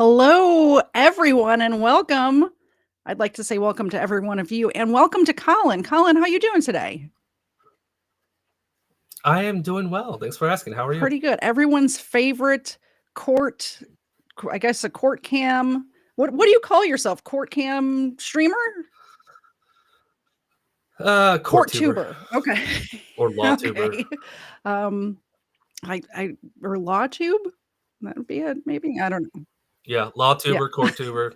Hello, everyone, and welcome. I'd like to say welcome to every one of you, and welcome to Colin. Colin, how you doing today? I am doing well. Thanks for asking. How are you? Pretty good. Everyone's favorite court, I guess a court cam. What do you call yourself? Court cam streamer? Court Court tuber tuber. Okay. or law tuber. Okay. Um, I or law tube? That would be it, maybe. I don't know. Yeah, law Yeah. tuber, court tuber,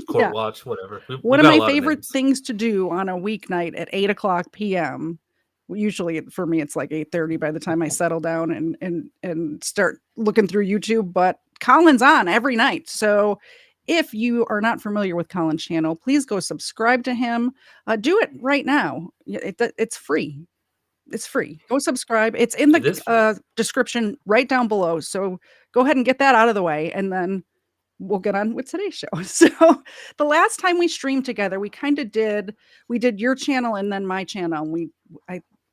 court Yeah. watch, whatever. We One of got a my lot of favorite names. things to do on a weeknight at 8:00 p.m. Usually for me it's like 8:30 by the time I settle down and start looking through YouTube, but Colin's on every night. So if you are not familiar with Colin's channel, please go subscribe to him. Do it right now. It's free. It's free. Go subscribe. It's in It is free. the description right down below. So go ahead and get that out of the way, and then we'll get on with today's show. So the last time we streamed together, we did your channel and then my channel.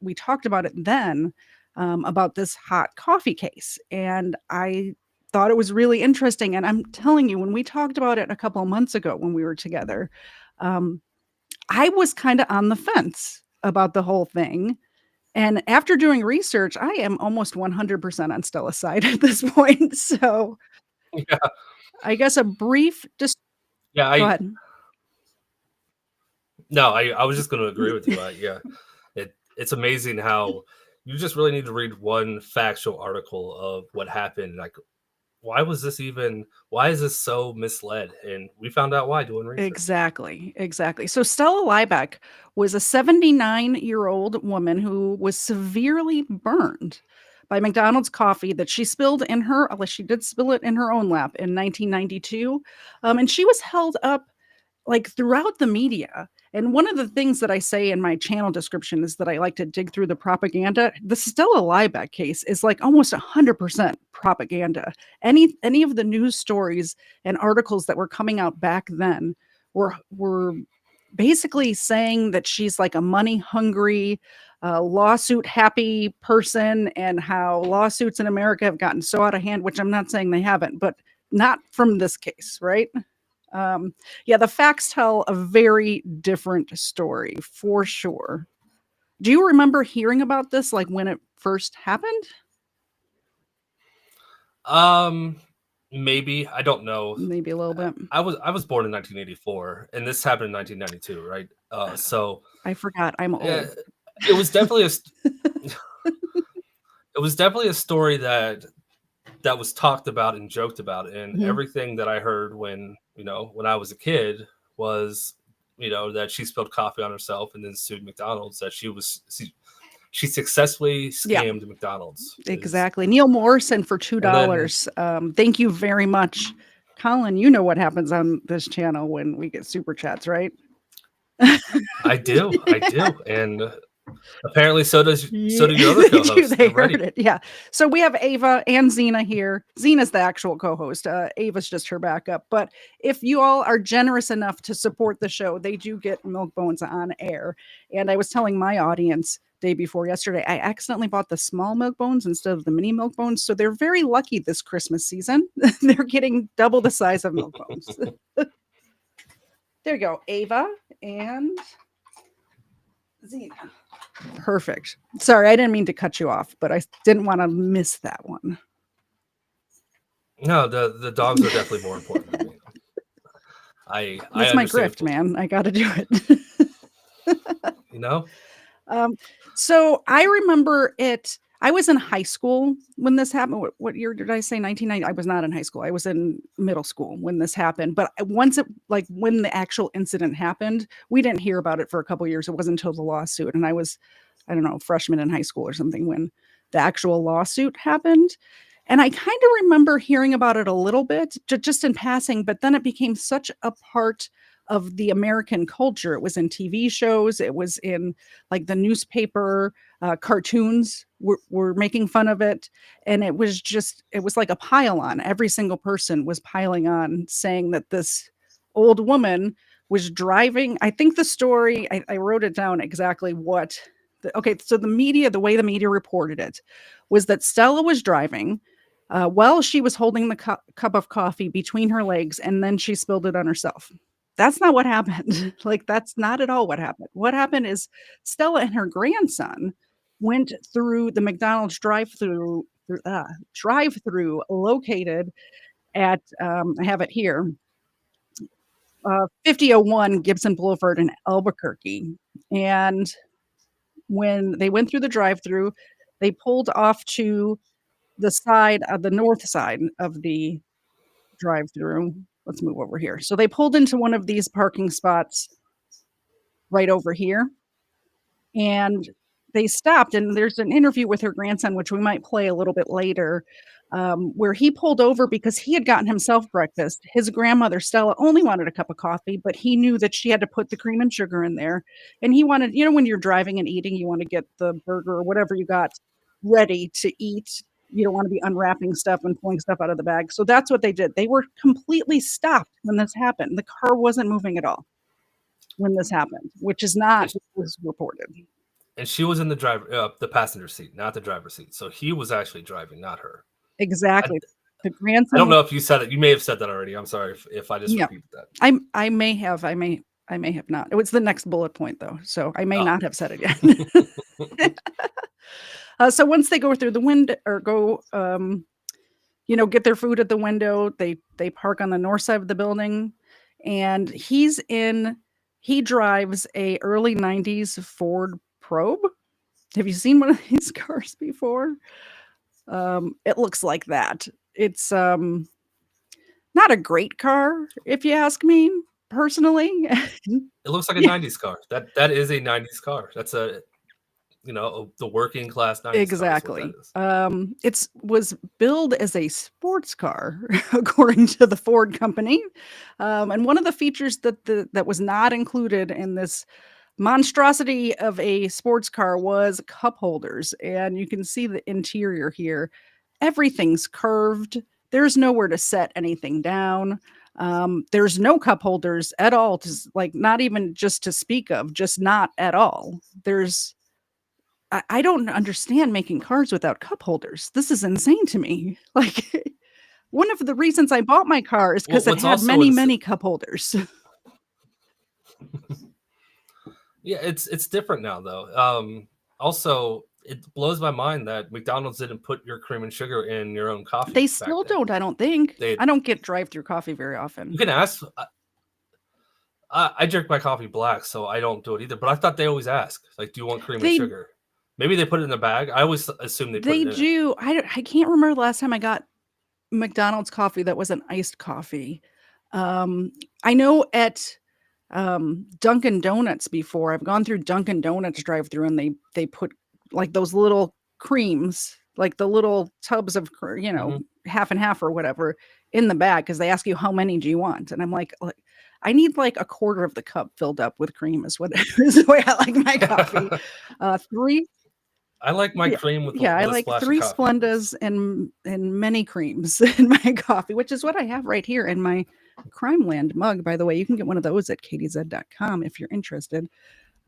We talked about it then, about this hot coffee case. And I thought it was really interesting. And I'm telling you, when we talked about it a couple of months ago when we were together, I was kind of on the fence about the whole thing. And after doing research, I am almost 100% on Stella's side at this point. So Yeah, I guess a brief yeah. go ahead. I was just going to agree with you. Yeah, it's amazing how you just really need to read one factual article of what happened. Like, why is this so misled? And we found out why doing research. Exactly. So Stella Liebeck was a 79-year-old woman who was severely burned by McDonald's coffee that she spilled in her, unless she did spill it in her own lap in 1992. And she was held up like throughout the media. And one of the things that I say in my channel description is that I like to dig through the propaganda. The Stella Liebeck case is like almost 100% propaganda. Any of the news stories and articles that were coming out back then were basically saying that she's like a money hungry, lawsuit happy person, and how lawsuits in America have gotten so out of hand, which I'm not saying they haven't, but not from this case, right? Yeah, the facts tell a very different story for sure. Do you remember hearing about this like when it first happened? Maybe, I don't know. Maybe a little bit. I was born in 1984, and this happened in 1992, right? So I forgot. I'm old. it was definitely a story that was talked about and joked about, and everything that I heard when I was a kid was that she spilled coffee on herself and then sued McDonald's, that she successfully scammed McDonald's. Exactly. Neil Morrison for $2. Thank you very much. Colin, you know what happens on this channel when we get super chats, right? I do. And apparently so do your other co-hosts. They heard it. Yeah. So we have Ava and Zena here. Zena's the actual co-host. Ava's just her backup. But if you all are generous enough to support the show, they do get Milk Bones on air. And I was telling my audience day before yesterday, I accidentally bought the small Milk Bones instead of the mini Milk Bones. So they're very lucky this Christmas season. They're getting double the size of Milk Bones. There you go, Ava and Zena. Perfect. Sorry, I didn't mean to cut you off, but I didn't want to miss that one. No, the dogs are definitely more important to me. It's my grift, man. I got to do it. So I remember it. I was in high school when this happened. What year did I say? 1990. I was not in high school. I was in middle school when this happened. But when the actual incident happened, we didn't hear about it for a couple of years. It wasn't until the lawsuit, and I was, I don't know, freshman in high school or something when the actual lawsuit happened. And I kind of remember hearing about it a little bit, just in passing. But then it became such a part of the American culture. It was in TV shows. It was in like the newspaper. Cartoons were making fun of it. And it was like a pile on. Every single person was piling on, saying that this old woman was driving. I think the story, I wrote it down exactly what. So the way the media reported it was that Stella was driving. while she was holding the cup of coffee between her legs, and then she spilled it on herself. That's not what happened. Like, that's not at all what happened. What happened is Stella and her grandson went through the McDonald's drive-through located at, I have it here, 5001 Gibson Boulevard in Albuquerque, and when they went through the drive-through, they pulled off to the north side of the drive-through. Let's move over here. So they pulled into one of these parking spots right over here, and they stopped, and there's an interview with her grandson, which we might play a little bit later, where he pulled over because he had gotten himself breakfast. His grandmother, Stella, only wanted a cup of coffee, but he knew that she had to put the cream and sugar in there, and he wanted, when you're driving and eating, you wanna get the burger or whatever you got ready to eat. You don't wanna be unwrapping stuff and pulling stuff out of the bag, so that's what they did. They were completely stopped when this happened. The car wasn't moving at all when this happened, which is not And what was reported. and she was in the passenger seat, not the driver's seat. So he was actually driving, not her. I, Exactly. The I don't grandson know if you said it. You may have said that already. I'm sorry if I just Yeah. repeated that. I may have, I may have not. It was the next bullet point, though, so I may Oh. not have said it yet. So once they go through the window or go, get their food at the window, they park on the north side of the building, and he drives a early '90s Ford Probe. Have you seen one of these cars before? It looks like that. It's, not a great car, if you ask me, personally. It looks like a Yeah, 90s car. That is a 90s car. That's the working class 90s car is what that exactly. is. It's was billed as a sports car, according to the Ford company. And one of the features that was not included in this monstrosity of a sports car was cup holders, and you can see the interior here. Everything's curved. There's nowhere to set anything down. There's no cup holders at all, like not even just to speak of, just not at all. I don't understand making cars without cup holders. This is insane to me. Like, one of the reasons I bought my car is because it What's had also many, many cup holders. Yeah, it's different now though. Also, it blows my mind that McDonald's didn't put your cream and sugar in your own coffee They back still then. don't, I don't think. They I don't get drive-through coffee very You often. can ask. I drink my coffee black, so I don't do it either. But I thought they always ask, like, "Do you want cream and They sugar?" Maybe they put it in a bag. I always assume they put they it in it. do. I can't remember the last time I got McDonald's coffee that was an iced coffee. I know at, Dunkin' Donuts before, I've gone through Dunkin' Donuts drive-through, and they put, like, those little creams, like the little tubs of Mhm. half and half or whatever in the bag because they ask you, "How many do you want?" And I'm like, "I need, like, a quarter of the cup filled up with cream," is what is the way I like my coffee. 3 I like my Yeah, cream yeah, I with a like splash of 3 coffee, please. Splendas and many creams in my coffee, which is what I have right here in my Crimeland mug, by the way. You can get one of those at katz.com if you're interested.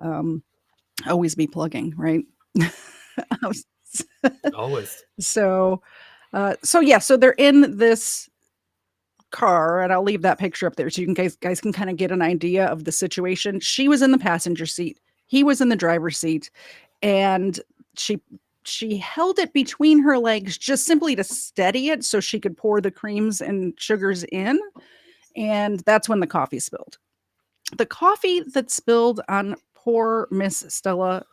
Um, always be plugging, right? Um, Always. so, yeah, so they're in this car, and I'll leave that picture up there so you can guys can kinda get an idea of the situation. She was in the passenger seat, he was in the driver's seat, and she she held it between her legs just simply to steady it so she could pour the creams and sugars in, and that's when the coffee spilled. The coffee that spilled on poor Miss Stella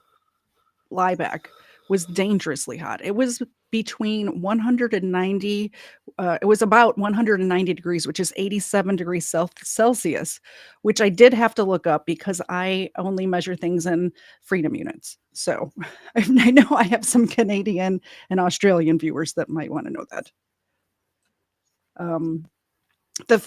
Liebeck was dangerously hot. It was between 190, it was about 190 degrees, which is 87 degrees Celsius, which I did have to look up because I only measure things in freedom units. So I know I have some Canadian and Australian viewers that might want to know that. Um, the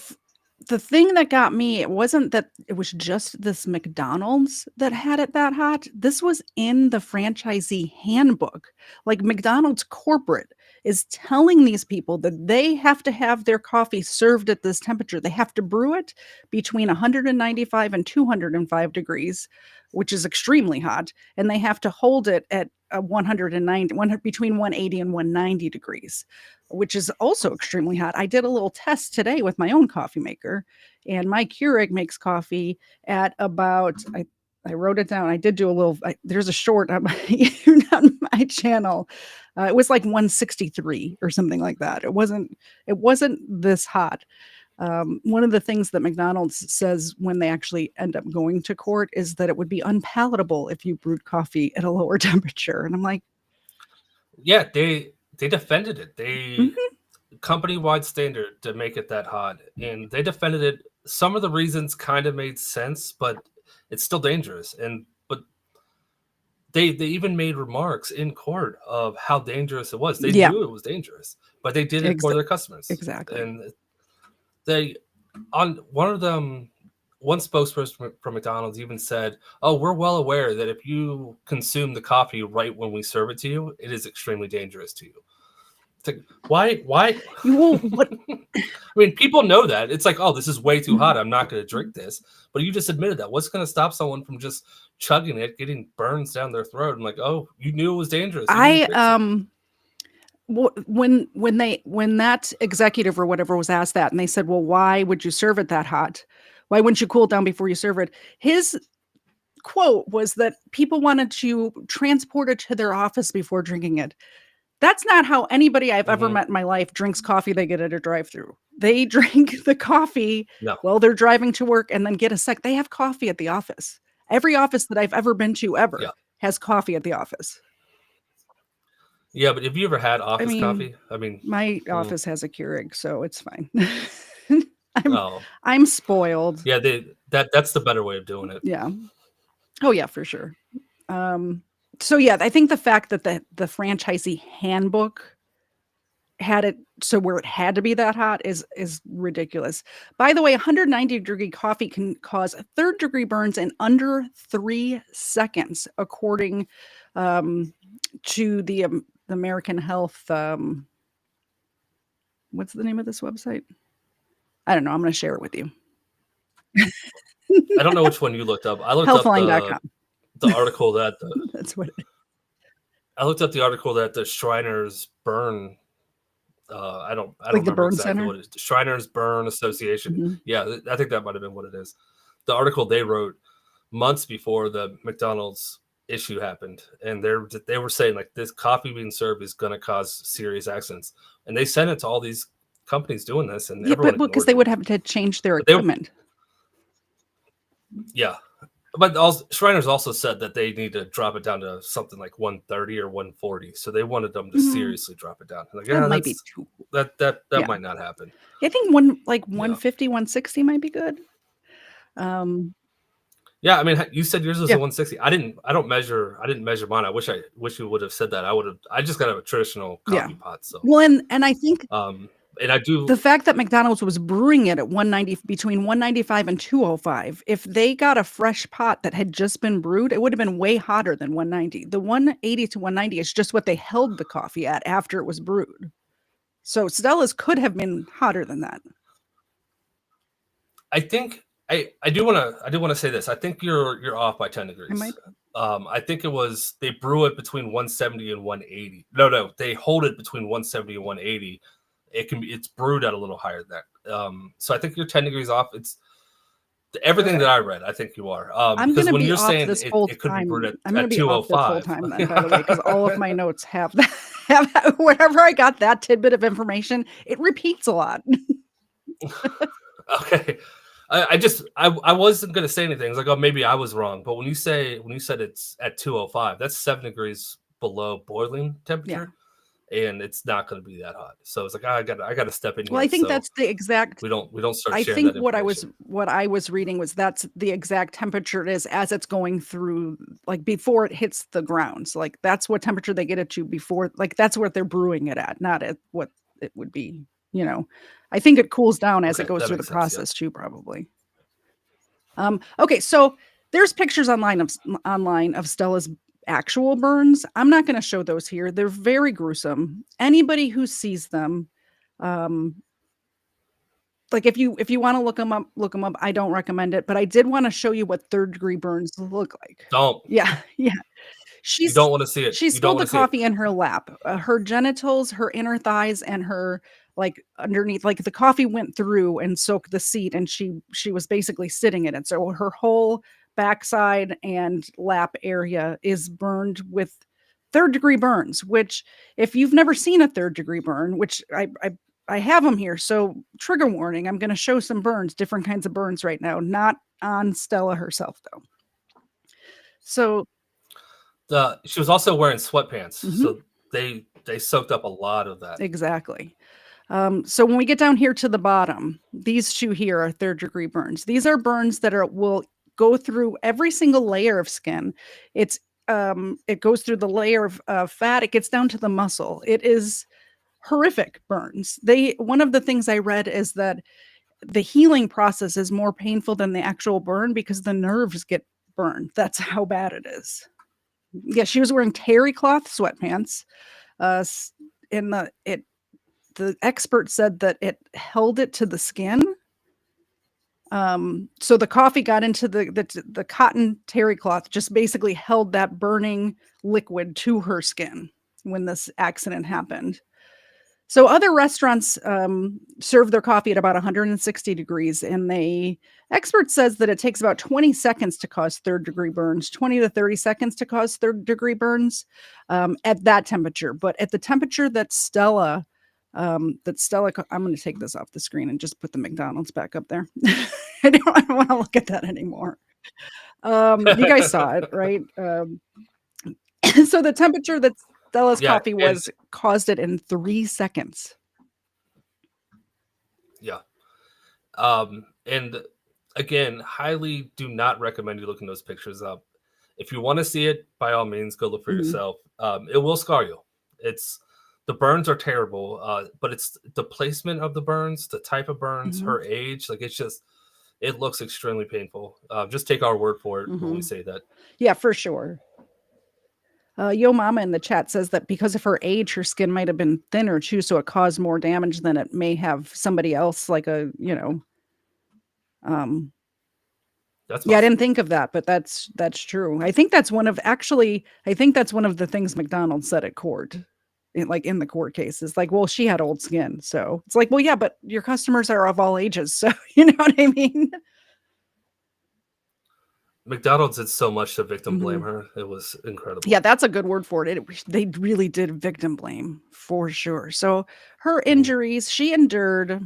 the thing that got me, it wasn't that it was just this McDonald's that had it that hot. This was in the franchisee handbook. Like, McDonald's corporate is telling these people that they have to have their coffee served at this temperature. They have to brew it between 195 and 205 degrees, which is extremely hot, and they have to hold it at 190, between 180 and 190 degrees, which is also extremely hot. I did a little test today with my own coffee maker, and my Keurig makes coffee at about, I wrote it down. I did do a little, there's a short on on my channel. It was like 163 or something like that. It wasn't this hot. One of the things that McDonald's says when they actually end up going to court is that it would be unpalatable if you brewed coffee at a lower temperature. And I'm like, Yeah, they defended it. They mhm, company-wide standard to make it that hot, and they defended it. Some of the reasons kind of made sense, but it's still dangerous. And but they even made remarks in court of how dangerous it was. They yeah, knew it was dangerous, but they did it for their customers. exactly. And they on one of them one spokesperson from McDonald's even said, "Oh, we're well aware that if you consume the coffee right when we serve it to you, it is extremely dangerous to you." It's like, why? Well, what? I mean, people know that. It's like, oh, this is way too hot. I'm not going to drink this. But you just admitted that. What's going to stop someone from just chugging it, getting burns down their throat, and like, oh, you knew it was dangerous. You didn't fix it. When that executive or whatever was asked that, and they said, "Well, why would you serve it that hot? Why wouldn't you cool it down before you serve it?" His quote was that people wanted to transport it to their office before drinking it. That's not how anybody I've ever Mhm. met in my life drinks coffee they get at a drive-through. They drink the coffee No. while they're driving to work and then get a sec. They have coffee at the office. Every office that I've ever been to Yeah. ever has coffee at the office. Yeah, but have you ever had I office mean, coffee? I mean, my mm, office has a Keurig, so it's fine. I'm oh, I'm spoiled. yeah, that's the better way of doing it. Yeah. Oh, yeah, for sure. Um, so yeah, I think the fact that the franchisee handbook had it so where it had to be that hot is ridiculous. By the way, 190-degree coffee can cause third-degree burns in under 3 seconds, according, um, to the American Health, what's the name of this website? I don't know, I'm gonna share it with you. I don't know which one you looked up. I looked up Healthline.com. the article that the That's what it I looked up the article that the Shriners Burn. I don't like the remember burn exactly center? what it is. The Shriners Burn Association. Mhm. Yeah, I think that might have been what it is. The article they wrote months before the McDonald's issue happened, and they were saying like this coffee being served is going to cause serious accidents, and they sent it to all these companies doing this, and Yeah, everyone but because ignored they it. would have to change their But they, equipment. yeah, but also, Shriners also said that they need to drop it down to something like 130 or 140. So they wanted them to Mhm. seriously drop it down. Like, That yeah, might be too that yeah. might not happen. I think like Yeah. 150, 160 might be good. Um, Yeah, I mean, you said yours was yeah, a 160. I didn't measure mine. I wish you would have said that. I just got a traditional yeah. coffee pot. So, Well, and I think um, and I do, the fact that McDonald's was brewing it at 190 between 195 and 205, if they got a fresh pot that had just been brewed, it would have been way hotter than 190. The 180 to 190 is just what they held the coffee at after it was brewed. So Stella's could have been hotter than that. I think I do want to say this. I think you're off by 10 It degrees. might be. I think it was they brew it between 170 and 180. No, they hold it between 170 and 180. It's brewed at a little higher than that. So I think you're 10 degrees off. It's everything Okay. that I read. I think you are. I'm Because gonna when be you're off saying this whole it could be brewed time. I'm gonna at be off this whole 205. time then, by the way, because all of my notes have that have whenever I got that tidbit of information, it repeats a lot. Okay. I wasn't gonna say anything. It's like, oh, maybe I was wrong. But when you said it's at 205, that's 7 degrees below boiling Yeah. temperature, and it's not gonna be that hot. So it's like I gotta step in Well, I here think so that's the exact we don't start I sharing think that information. what I was reading was that's the exact temperature it is as it's going through, like, before it hits the ground. So, like, that's what temperature they get it to before like, that's what they're brewing it at, not at what it would be, you know? I think it cools down as it Okay, goes that through the makes sense. Yeah. process too, probably. Okay, so there's pictures online of Stella's actual burns. I'm not gonna show those here. They're very gruesome. Anybody who sees them, um, like, if you wanna look them up. I don't recommend it, but I did wanna show you what third-degree burns look like. Don't. Yeah, yeah. You She's don't want to see it. she You don't spilled want the to see it. coffee in her lap. Her genitals, her inner thighs, and her like underneath, like the coffee went through and soaked the seat, and she was basically sitting in it. So her whole backside and lap area is burned with third-degree burns. Which, if you've never seen a third-degree burn, which I have them here, so trigger warning. I'm going to show some burns, different kinds of burns right now, not on Stella herself though. So She was also wearing sweatpants, mhm, so they soaked up a lot of that. exactly. So when we get down here to the bottom, these two here are third-degree burns. These are burns that will go through every single layer of skin. It goes through the layer of fat. It gets down to the muscle. It is horrific burns. One of the things I read is that the healing process is more painful than the actual burn because the nerves get burned. That's how bad it is. Yeah, she was wearing terry cloth sweatpants. Uh, in the expert said that it held it to the skin. So the coffee got into the cotton terry cloth, just basically held that burning liquid to her skin when this accident happened. So other restaurants serve their coffee at about 160 degrees, and expert says that it takes about 20 seconds to cause third-degree burns, 20 to 30 seconds to cause third-degree burns at that temperature. But at the temperature that I'm going to take this off the screen and just put the McDonald's back up there. I don't want to look at that anymore. You guys saw it, right? So the temperature that Stella's Yeah, coffee and was caused it in 3 seconds. yeah. And again, highly do not recommend you looking those pictures up. If you want to see it, by all means, go look for Mhm. yourself. It will scar you. The burns are terrible, but it's the placement of the burns, the type of burns, Mhm. her age. Like it looks extremely painful. Just take our word for it when we Mhm. say that. Yeah, for sure. Yo Mama in the chat says that because of her age, her skin might have been thinner too, so it caused more damage than it may have somebody else, like um, That's yeah, I didn't possible. think of that, but that's true. I think that's one of the things McDonald said at court. In the court cases, like, well, she had old skin, so it's like, well, yeah, but your customers are of all ages, so you know what I mean? McDonald's did so much to victim blame Mhm. her. It was Yeah, incredible. that's a good word for it. They really did victim blame for sure. So her Mhm. injuries, she endured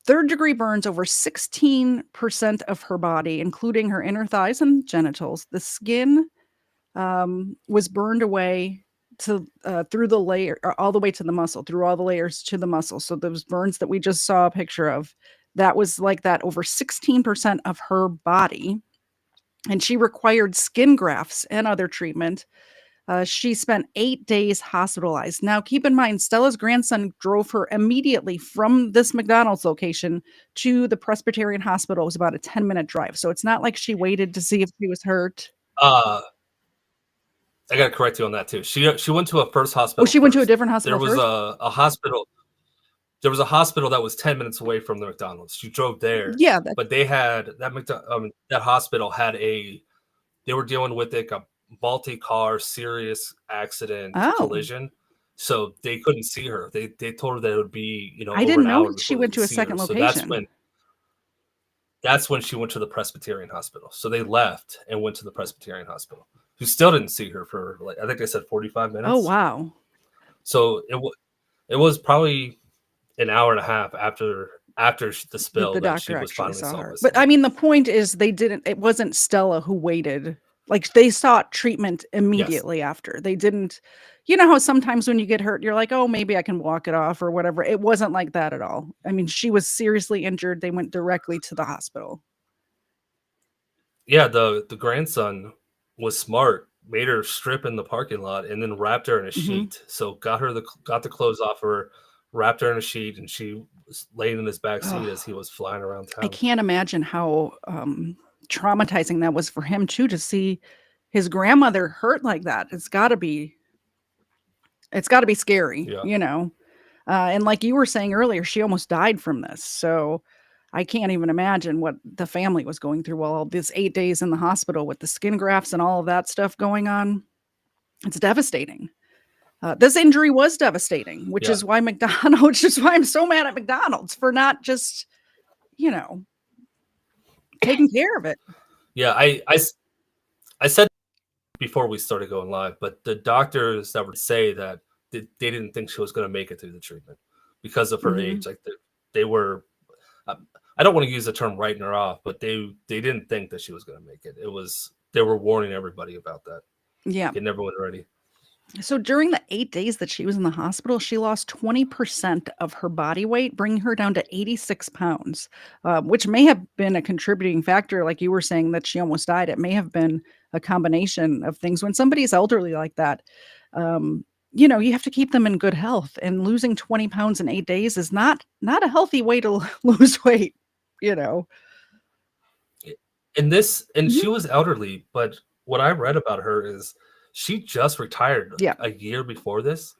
third-degree burns over 16% of her body, including her inner thighs and genitals. The skin was burned away through the layer, or all the way to the muscle, through all the layers to the muscle. So those burns that we just saw a picture of, that was like that over 16% of her body. And she required skin grafts and other treatment. She spent 8 days hospitalized. Now, keep in mind, Stella's grandson drove her immediately from this McDonald's location to the Presbyterian Hospital. It was about a 10-minute drive. So it's not like she waited to see if she was hurt. Uh, I got to correct you on that too. She went to a first Oh, hospital she went to a first. different There hospital was first? a hospital. There was a hospital that was 10 minutes away from the McDonald's. She drove there, Yeah. That, but they had that hospital had they were dealing with like a multi-car serious accident oh, collision, so they couldn't see her. They told her that it would be I over didn't an know hour she before they went could to a see her. second So location. that's when she went to the Presbyterian hospital. So they left and went to the Presbyterian hospital, who still didn't see her for, like, I think they said 45 Oh, minutes. wow. So it was probably an hour and a half after the That spill the that she doctor was actually finally saw saw her. missing. But I mean, the point is it wasn't Stella who waited. Like, they sought treatment Yes. immediately after. They didn't, you know how sometimes when you get hurt, you're like, oh, maybe I can walk it off or whatever. It wasn't like that at all. I mean, she was seriously injured. They went directly to the hospital. Yeah, the grandson was smart, made her strip in the parking lot and then wrapped her in a Mhm. sheet. So got the clothes off her, wrapped her in a sheet, and she was laying in his back seat as he was flying around I town. can't imagine how traumatizing that was for him too, to see his grandmother hurt like that. It's got to be scary, Yeah. you know. And like you were saying earlier, she almost died from this. So I can't even imagine what the family was going through while all this 8 days in the hospital with the skin grafts and all of that stuff going on. It's devastating. This injury was devastating, which Yeah. is why which is why I'm so mad at McDonald's for not just, you know, taking care of it. Yeah, I said before we started going live, but the doctors that would say that they didn't think she was going to make it through the treatment because of her age. Like they were, I don't want to use the term writing her off, but they didn't think that she was going to make it. They were warning everybody about that. Yeah. Get everyone ready. So during the 8 days that she was in the hospital, she lost 20% of her body weight, bringing her down to 86 pounds, which may have been a contributing factor, like you were saying, that she almost died. It may have been a combination of things. When somebody's elderly like that, you have to keep them in good health, and losing 20 pounds in 8 days is not a healthy way to lose weight, And she was elderly, but what I read about her is she just retired Yeah. a year before this.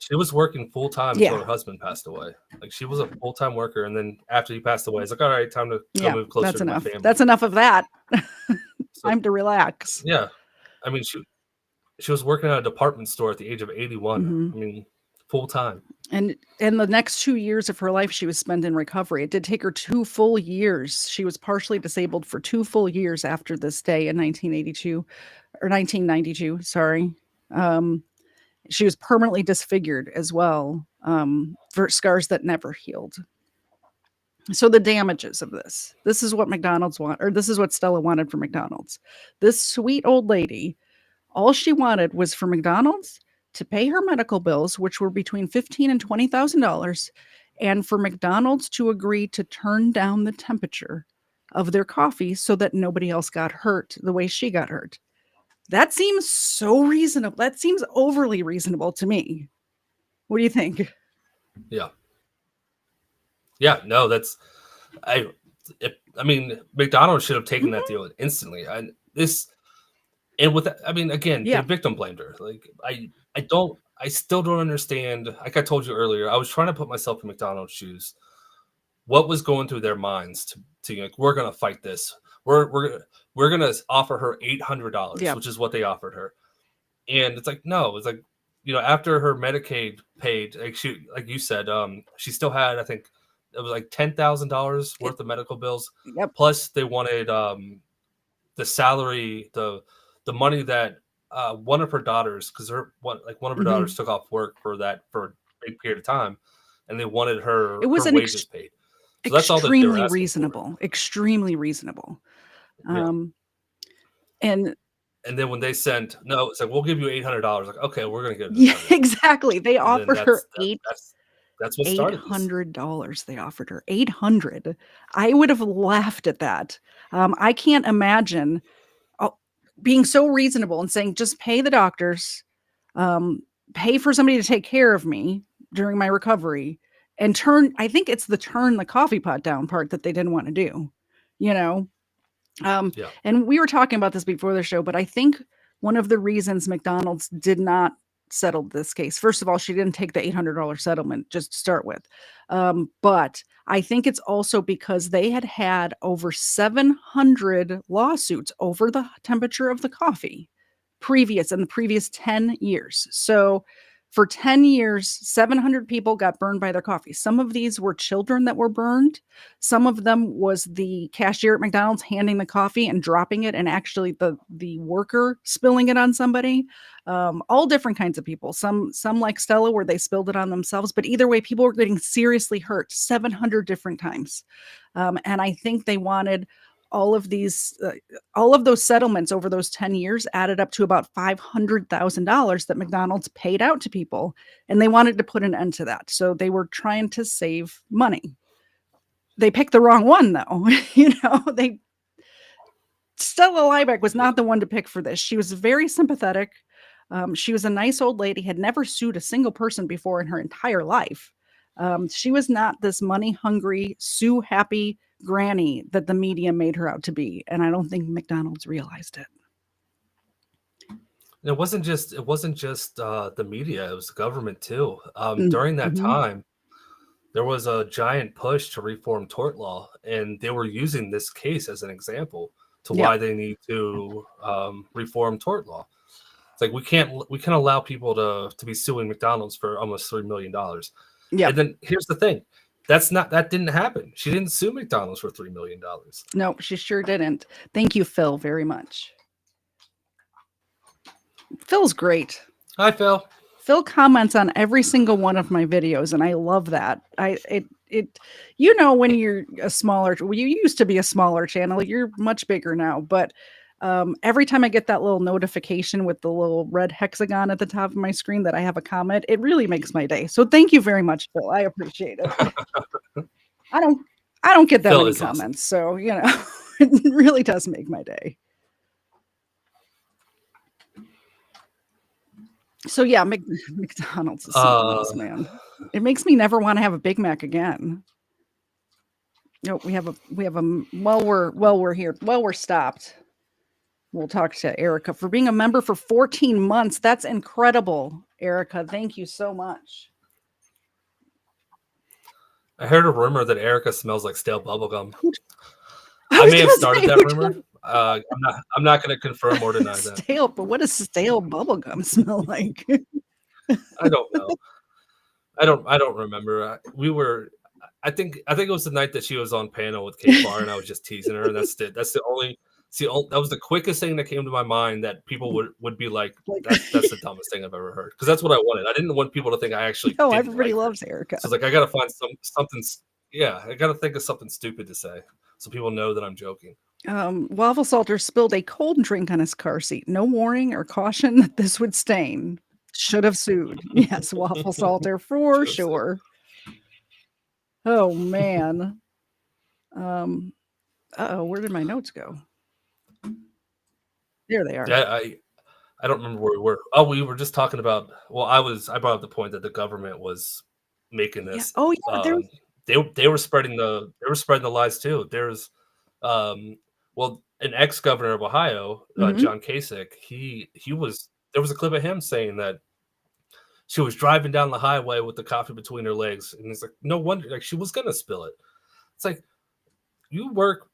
She was working full time until her husband passed away. Like she was a full time worker, and then after he passed away, it's like, all right, time to go move closer to my family. That's enough of that. Time to relax. Yeah, I mean, she was working at a department store at the age of 81. I mean, full time. And the next 2 years of her life, she was spent in recovery. It did take her 2 full years. She was partially disabled for 2 full years after this day in 1992, sorry. She was permanently disfigured as well, for scars that never healed. So the damages of this is what this is what Stella wanted from McDonald's. This sweet old lady, all she wanted was for McDonald's to pay her medical bills, which were between $15,000 and $20,000, and for McDonald's to agree to turn down the temperature of their coffee so that nobody else got hurt the way she got hurt. That seems so reasonable. That seems overly reasonable to me. What do you think? Yeah. Yeah, no, I mean, McDonald's should have taken that deal instantly. They victim blamed her. Like I still don't understand. Like I told you earlier, I was trying to put myself in McDonald's shoes. What was going through their minds to like, we're gonna fight this. We're gonna offer her $800, which is what they offered her. And it's like, no, it's like, after her Medicaid paid, like you said, she still had, I think it was like $10,000 worth of medical bills. Yep. Plus they wanted the salary, the money that one of her daughters, because one of her daughters took off work for a big period of time, and they wanted her wages paid. So that's all that they were asking reasonable, for. Extremely reasonable. And then when they sent, no, it's like, we'll give you $800. Like, okay, we're gonna get it. Yeah, exactly. They offered her that's what started $800. They offered her $800. I would have laughed at that. I can't imagine being so reasonable and saying, just pay the doctors, pay for somebody to take care of me during my recovery, and I think it's turn the coffee pot down part that they didn't want to do, And we were talking about this before the show, but I think one of the reasons McDonald's did not settle this case, first of all, she didn't take the $800 settlement just to start with. But I think it's also because they had over 700 lawsuits over the temperature of the coffee in the previous 10 years. So for 10 years, 700 people got burned by their coffee. Some of these were children that were burned. Some of them was the cashier at McDonald's handing the coffee and dropping it, and actually the worker spilling it on somebody. All different kinds of people. Some like Stella, where they spilled it on themselves. But either way, people were getting seriously hurt 700 different times. And I think they wanted all of those settlements over those 10 years added up to about $500,000 that McDonald's paid out to people, and they wanted to put an end to that. So they were trying to save money. They picked the wrong one, though. Stella Liebeck was not the one to pick for this. She was very sympathetic. She was a nice old lady, had never sued a single person before in her entire life. She was not this money-hungry, sue-happy granny that the media made her out to be, and I don't think McDonald's realized it. It wasn't just the media; it was the government too. During that time, there was a giant push to reform tort law, and they were using this case as an example to Yeah. why they need to reform tort law. It's like we can't allow people to be suing McDonald's for almost $3 million. Yeah. And then here's the thing. That didn't happen. She didn't sue McDonald's for $3 million. No, she sure didn't. Thank you, Phil, very much. Phil's great. Hi, Phil. Phil comments on every single one of my videos, and I love that. You know, when you're a smaller, you used to be a smaller channel, you're much bigger now, but every time I get that little notification with the little red hexagon at the top of my screen that I have a comment, it really makes my day. So thank you very much, Phil. I appreciate it. I don't get that Phil many is awesome. comments, so you know, it really does make my day. So yeah, McDonald's is something else, man. It makes me never want to have a Big Mac again. No, we have a while we're stopped. We'll talk to Erica for being a member for 14 months. That's incredible, Erica. Thank you so much. I heard a rumor that Erica smells like stale bubblegum. I may have started that rumor. I'm not going to confirm or deny that. Stale, but what does stale bubblegum smell like? I don't know. I don't remember. I think it was the night that she was on panel with Kate Barr, and I was just teasing her, and that's it. That was the quickest thing that came to my mind that people would be like, that's the dumbest thing I've ever heard. Because that's what I wanted. I didn't want people to think I actually. No, everybody loves Erica. So like, I got to find something. Yeah, I got to think of something stupid to say so people know that I'm joking. Waffle Salter spilled a cold drink on his car seat. No warning or caution that this would stain. Should have sued. Yes, Waffle Salter for sure. Oh man. Uh-oh, where did my notes go? There they are. Yeah, I don't remember where we were. Oh, we were just talking about. Well, I brought up the point that the government was making this. Yeah. Oh yeah, they were spreading the lies too. There's well, an ex-governor of Ohio, John Kasich, there was a clip of him saying that she was driving down the highway with the coffee between her legs, and it's like, no wonder, like, she was gonna spill it. It's like, you work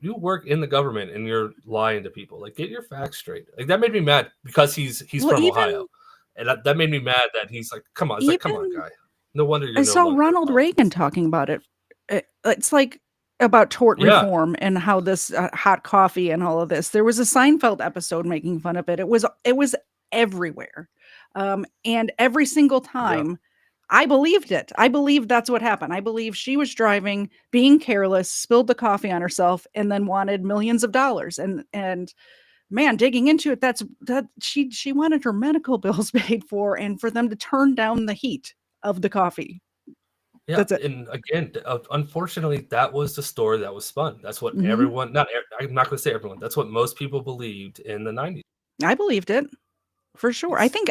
in the government and you're lying to people. Like, get your facts straight. Like, that made me mad because he's from Ohio, and that made me mad that he's like, come on, come on, guy. No wonder you're. I saw Ronald Reagan talking about it. It's like about tort reform and how this hot coffee and all of this. There was a Seinfeld episode making fun of it. It was everywhere, and every single time. I believed it. I believed that's what happened. I believe she was driving, being careless, spilled the coffee on herself, and then wanted millions of dollars. And man, digging into it, that she wanted her medical bills paid for, and for them to turn down the heat of the coffee. Yeah, that's it. And again, unfortunately, that was the story that was spun. That's what everyone. I'm not going to say everyone. That's what most people believed in the 90s. I believed it for sure. I think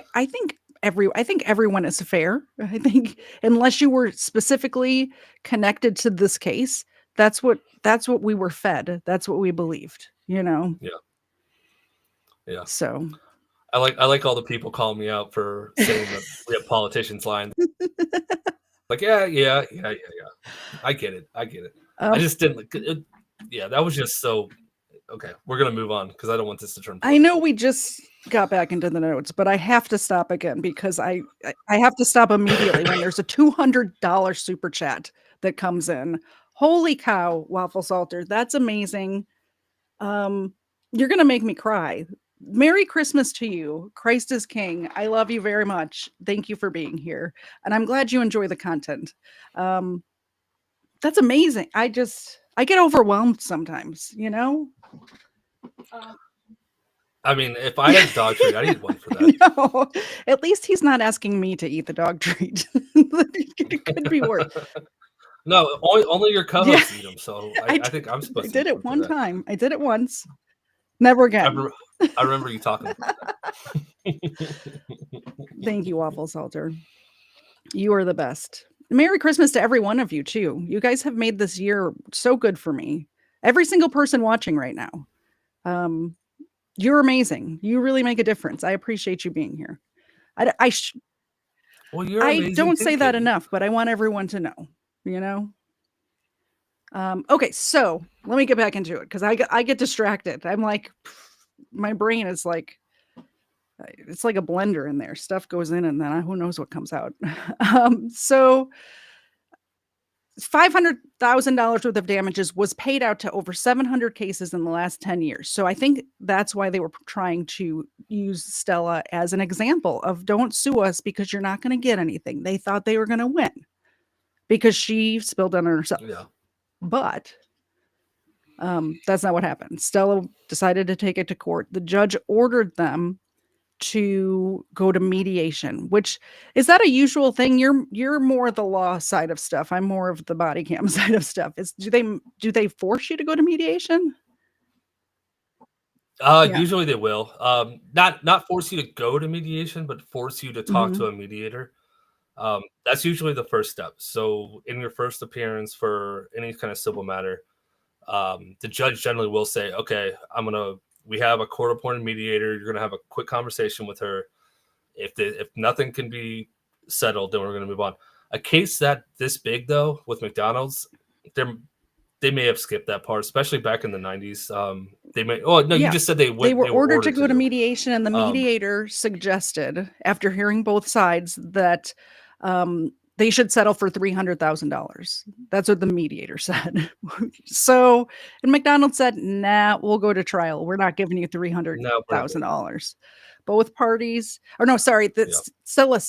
everyone is fair. I think unless you were specifically connected to this case, that's what we were fed. That's what we believed, you know? Yeah. So I like all the people calling me out for saying that we have politicians lying. Like, yeah. I get it. I just didn't. That was just so. Okay, we're gonna move on because I don't want this to turn. I know we just got back into the notes, but I have to stop again because I have to stop immediately when there's a $200 super chat that comes in. Holy cow, Waffle Salter, that's amazing. You're gonna make me cry. Merry Christmas to you. Christ is King. I love you very much. Thank you for being here, and I'm glad you enjoy the content. That's amazing. I get overwhelmed sometimes, you know. I mean, if I had a dog treat, I'd eat one for that. No, at least he's not asking me to eat the dog treat. It could be worse. No, only your co-hosts eat them. So I think I'm supposed to. I did it one time. I did it once. Never again. I remember you talking about that. Thank you, Waffle Salter. You are the best. Merry Christmas to every one of you, too. You guys have made this year so good for me. Every single person watching right now. You're amazing. You really make a difference. I appreciate you being here. Well, you're amazing. I don't say that enough, but I want everyone to know. you know? Okay, so let me get back into it because I get distracted. I'm like, my brain is like, it's like a blender in there. Stuff goes in and then who knows what comes out. So $500,000 worth of damages was paid out to over 700 cases in the last 10 years. So I think that's why they were trying to use Stella as an example of don't sue us because you're not going to get anything. They thought they were going to win because she spilled on herself. Yeah. But that's not what happened. Stella decided to take it to court. The judge ordered them to go to mediation, which is that a usual thing? You're more the law side of stuff. I'm more of the body cam side of stuff. Do they force you to go to mediation? Yeah. Usually they will. Not force you to go to mediation, but force you to talk to a mediator. That's usually the first step. So in your first appearance for any kind of civil matter, the judge generally will say, okay, we have a court-appointed mediator. You're going to have a quick conversation with her. If nothing can be settled, then we're going to move on. A case this big, though, with McDonald's, they may have skipped that part, especially back in the 90s. They may. Oh no, Yeah. you just said they were ordered to go to do. mediation, and the mediator suggested, after hearing both sides, that they should settle for $300,000. That's what the mediator said. So, and McDonald said, "Nah, we'll go to trial. We're not giving you $300,000." Both parties, or no, sorry, Stella.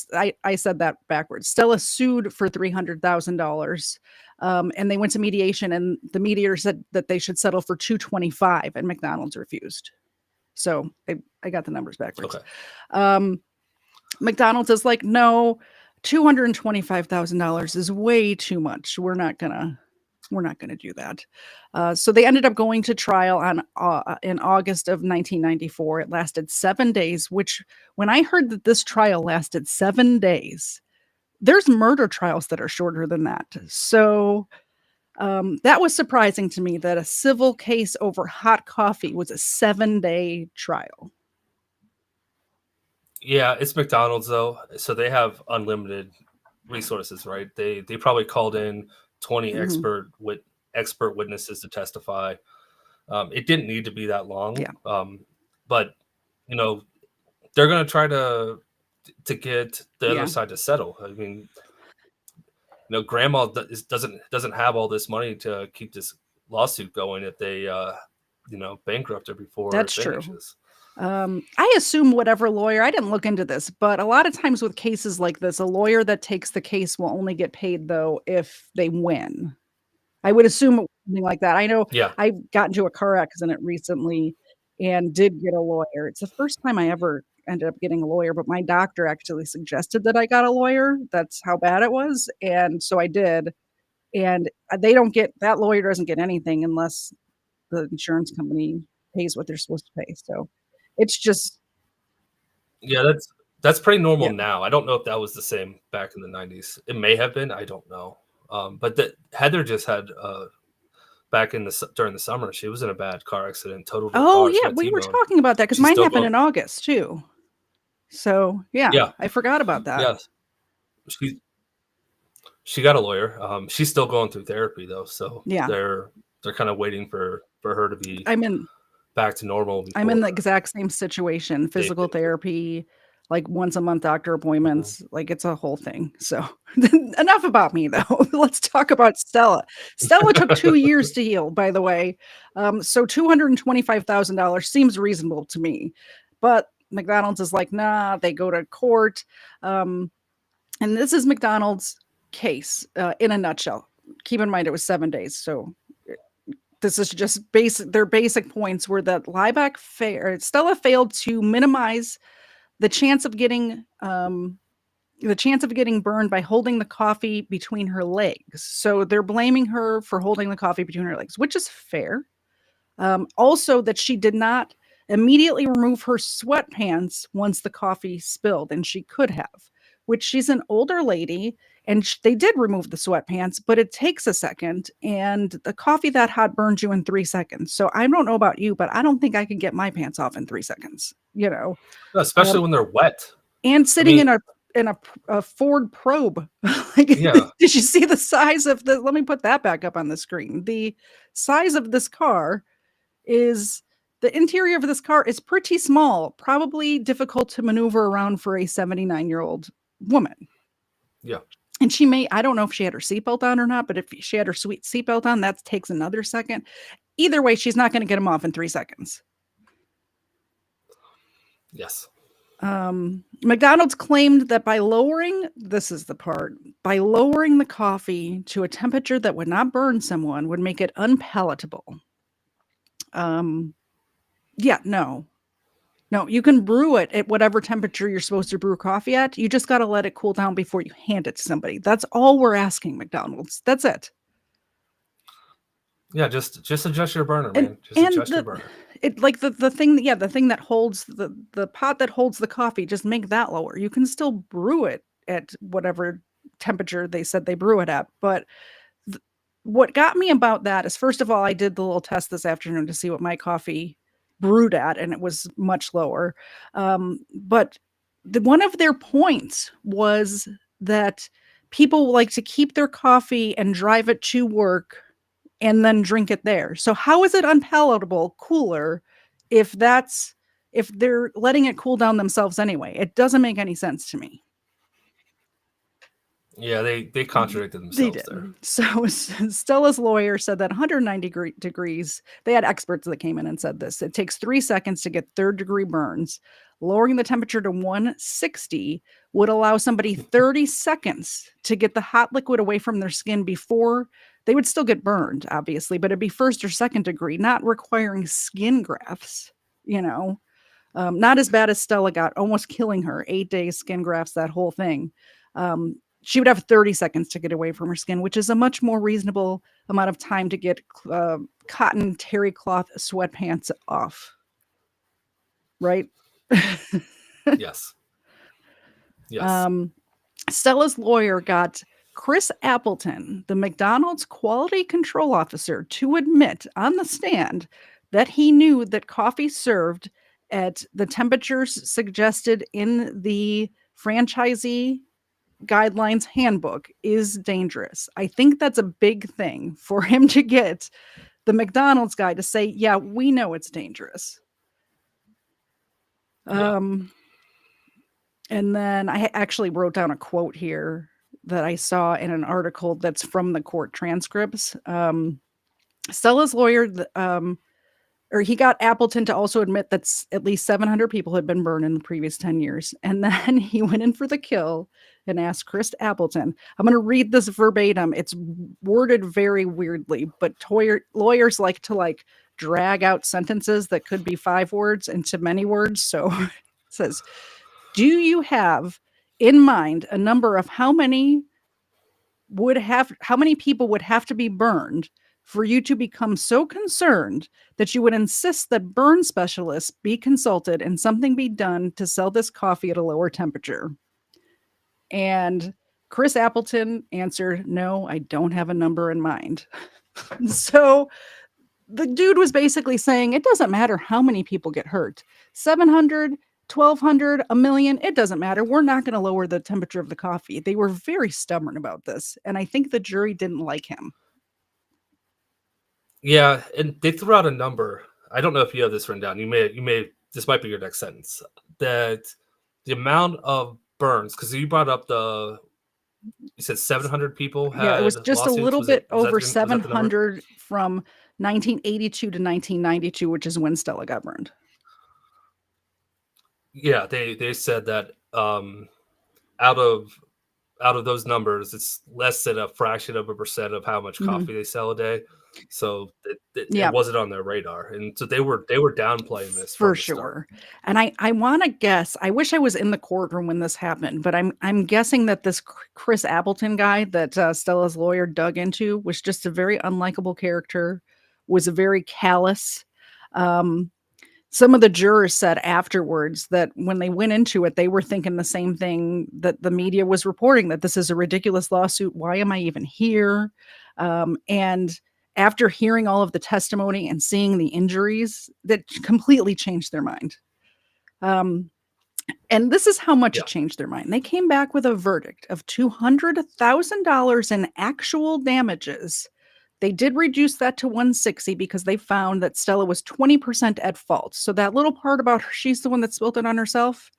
I said that backwards. Stella sued for $300,000, and they went to mediation, and the mediator said that they should settle for $225,000, and McDonald's refused. So I got the numbers backwards. Okay. McDonald's is like, no, $225,000 is way too much. We're not gonna do that. So they ended up going to trial in August of 1994. It lasted 7 days, which when I heard that this trial lasted 7 days, there's murder trials that are shorter than that. So that was surprising to me that a civil case over hot coffee was a 7-day trial. Yeah, it's McDonald's though, so they have unlimited resources, right? They probably called in 20 expert witnesses to testify. It didn't need to be that long. Yeah. But they're going to try to get the other side to settle. I mean, grandma doesn't have all this money to keep this lawsuit going if they bankrupt her before That's it true. finishes. I assume whatever lawyer, I didn't look into this, but a lot of times with cases like this, a lawyer that takes the case will only get paid though if they win. I would assume something like that. I know I got into a car accident recently and did get a lawyer. It's the first time I ever ended up getting a lawyer, but my doctor actually suggested that I got a lawyer. That's how bad it was. And so I did. And that lawyer doesn't get anything unless the insurance company pays what they're supposed to pay. So it's just. Yeah, that's pretty normal now. I don't know if that was the same back in the 90s. It may have been. I don't know. But Heather just had back during the summer, she was in a bad car accident, totaled her car. Oh yeah, we were talking about that because mine happened in August too. So yeah, I forgot about that. Yes, she got a lawyer. She's still going through therapy though, so they're kind of waiting for her to be back to normal. I'm in the exact same situation. Physical therapy, like once a month doctor appointments, like it's a whole thing. So enough about me though. Let's talk about Stella. Stella took 2 years to heal, by the way. So $225,000 seems reasonable to me, but McDonald's is like, nah, they go to court. And this is McDonald's case in a nutshell. Keep in mind, it was 7 days. So this is just their basic points were that Stella failed to minimize the chance of getting burned by holding the coffee between her legs. So they're blaming her for holding the coffee between her legs, which is fair. Also, that she did not immediately remove her sweatpants once the coffee spilled, and she could have, which she's an older lady, and they did remove the sweatpants, but it takes a second, and the coffee that hot burns you in 3 seconds. So I don't know about you, but I don't think I can get my pants off in 3 seconds, especially when they're wet. And sitting in a Ford Probe. Like, Yeah. did you see the size of the? Let me put that back up on the screen. The size of this car is the interior of this car is pretty small, probably difficult to maneuver around for a 79-year-old woman. Yeah. And she may, I don't know if she had her seatbelt on or not, but if she had her sweet seatbelt on, that takes another second. Either way, she's not going to get him off in 3 seconds. Yes. McDonald's claimed that by lowering, this is the part, by lowering the coffee to a temperature that would not burn someone would make it unpalatable. Yeah, no. No, you can brew it at whatever temperature you're supposed to brew coffee at. You just got to let it cool down before you hand it to somebody. That's all we're asking, McDonald's. That's it. Yeah, just adjust your burner, And man. Just adjust your burner. It like the thing, yeah, the thing that holds the pot that holds the coffee, just make that lower. You can still brew it at whatever temperature they said they brew it at. But what got me about that is, first of all, I did the little test this afternoon to see what my coffee brewed at, and it was much lower. But one of their points was that people like to keep their coffee and drive it to work and then drink it there. So how is it unpalatable cooler if they're letting it cool down themselves anyway? It doesn't make any sense to me. Yeah, they contradicted They themselves did. there. So Stella's lawyer said that 190 degrees, they had experts that came in and said this. It takes 3 seconds to get third-degree burns. Lowering the temperature to 160 would allow somebody 30 seconds to get the hot liquid away from their skin before they would still get burned, obviously, but it'd be first or second degree, not requiring skin grafts, you know. Not as bad as Stella got, almost killing her. 8 days, skin grafts, that whole thing. She would have 30 seconds to get away from her skin, which is a much more reasonable amount of time to get cotton terry cloth sweatpants off. Right? Yes. Yes. Stella's lawyer got Chris Appleton, the McDonald's quality control officer, to admit on the stand that he knew that coffee served at the temperatures suggested in the franchisee guidelines handbook is dangerous. I think that's a big thing for him to get the McDonald's guy to say, yeah, we know it's dangerous. Yeah. And then I actually wrote down a quote here that I saw in an article that's from the court transcripts. Stella's lawyer, or he got Appleton to also admit that at least 700 people had been burned in the previous 10 years. And then he went in for the kill and asked Chris Appleton. I'm going to read this verbatim. It's worded very weirdly, but lawyers like to drag out sentences that could be 5 words into many words. So it says, do you have in mind a number of how many people would have to be burned for you to become so concerned that you would insist that burn specialists be consulted and something be done to sell this coffee at a lower temperature? And Chris Appleton answered, no, I don't have a number in mind. So the dude was basically saying, it doesn't matter how many people get hurt. 700, 1,200, a million, it doesn't matter. We're not going to lower the temperature of the coffee. They were very stubborn about this. And I think the jury didn't like him. Yeah, and they threw out a number. I don't know if you have this written down. You may. This might be your next sentence. That the amount of burns, because you brought up you said 700 people had. Yeah, it was just lawsuits. a little bit over was that the number? 700 from 1982 to 1992, which is when Stella got burned. Yeah, they said that out of those numbers, it's less than a fraction of a percent of how much coffee they sell a day. So it wasn't on their radar, and so they were downplaying this for sure. And I want to guess. I wish I was in the courtroom when this happened, but I'm guessing that this Chris Appleton guy that Stella's lawyer dug into was just a very unlikable character. Was very callous. Some of the jurors said afterwards that when they went into it, they were thinking the same thing that the media was reporting, that this is a ridiculous lawsuit. Why am I even here? And after hearing all of the testimony and seeing the injuries, that completely changed their mind. And this is how much Yeah. it changed their mind. They came back with a verdict of $200,000 in actual damages. They did reduce that to 160 because they found that Stella was 20% at fault. So that little part about her, she's the one that spilled it on herself,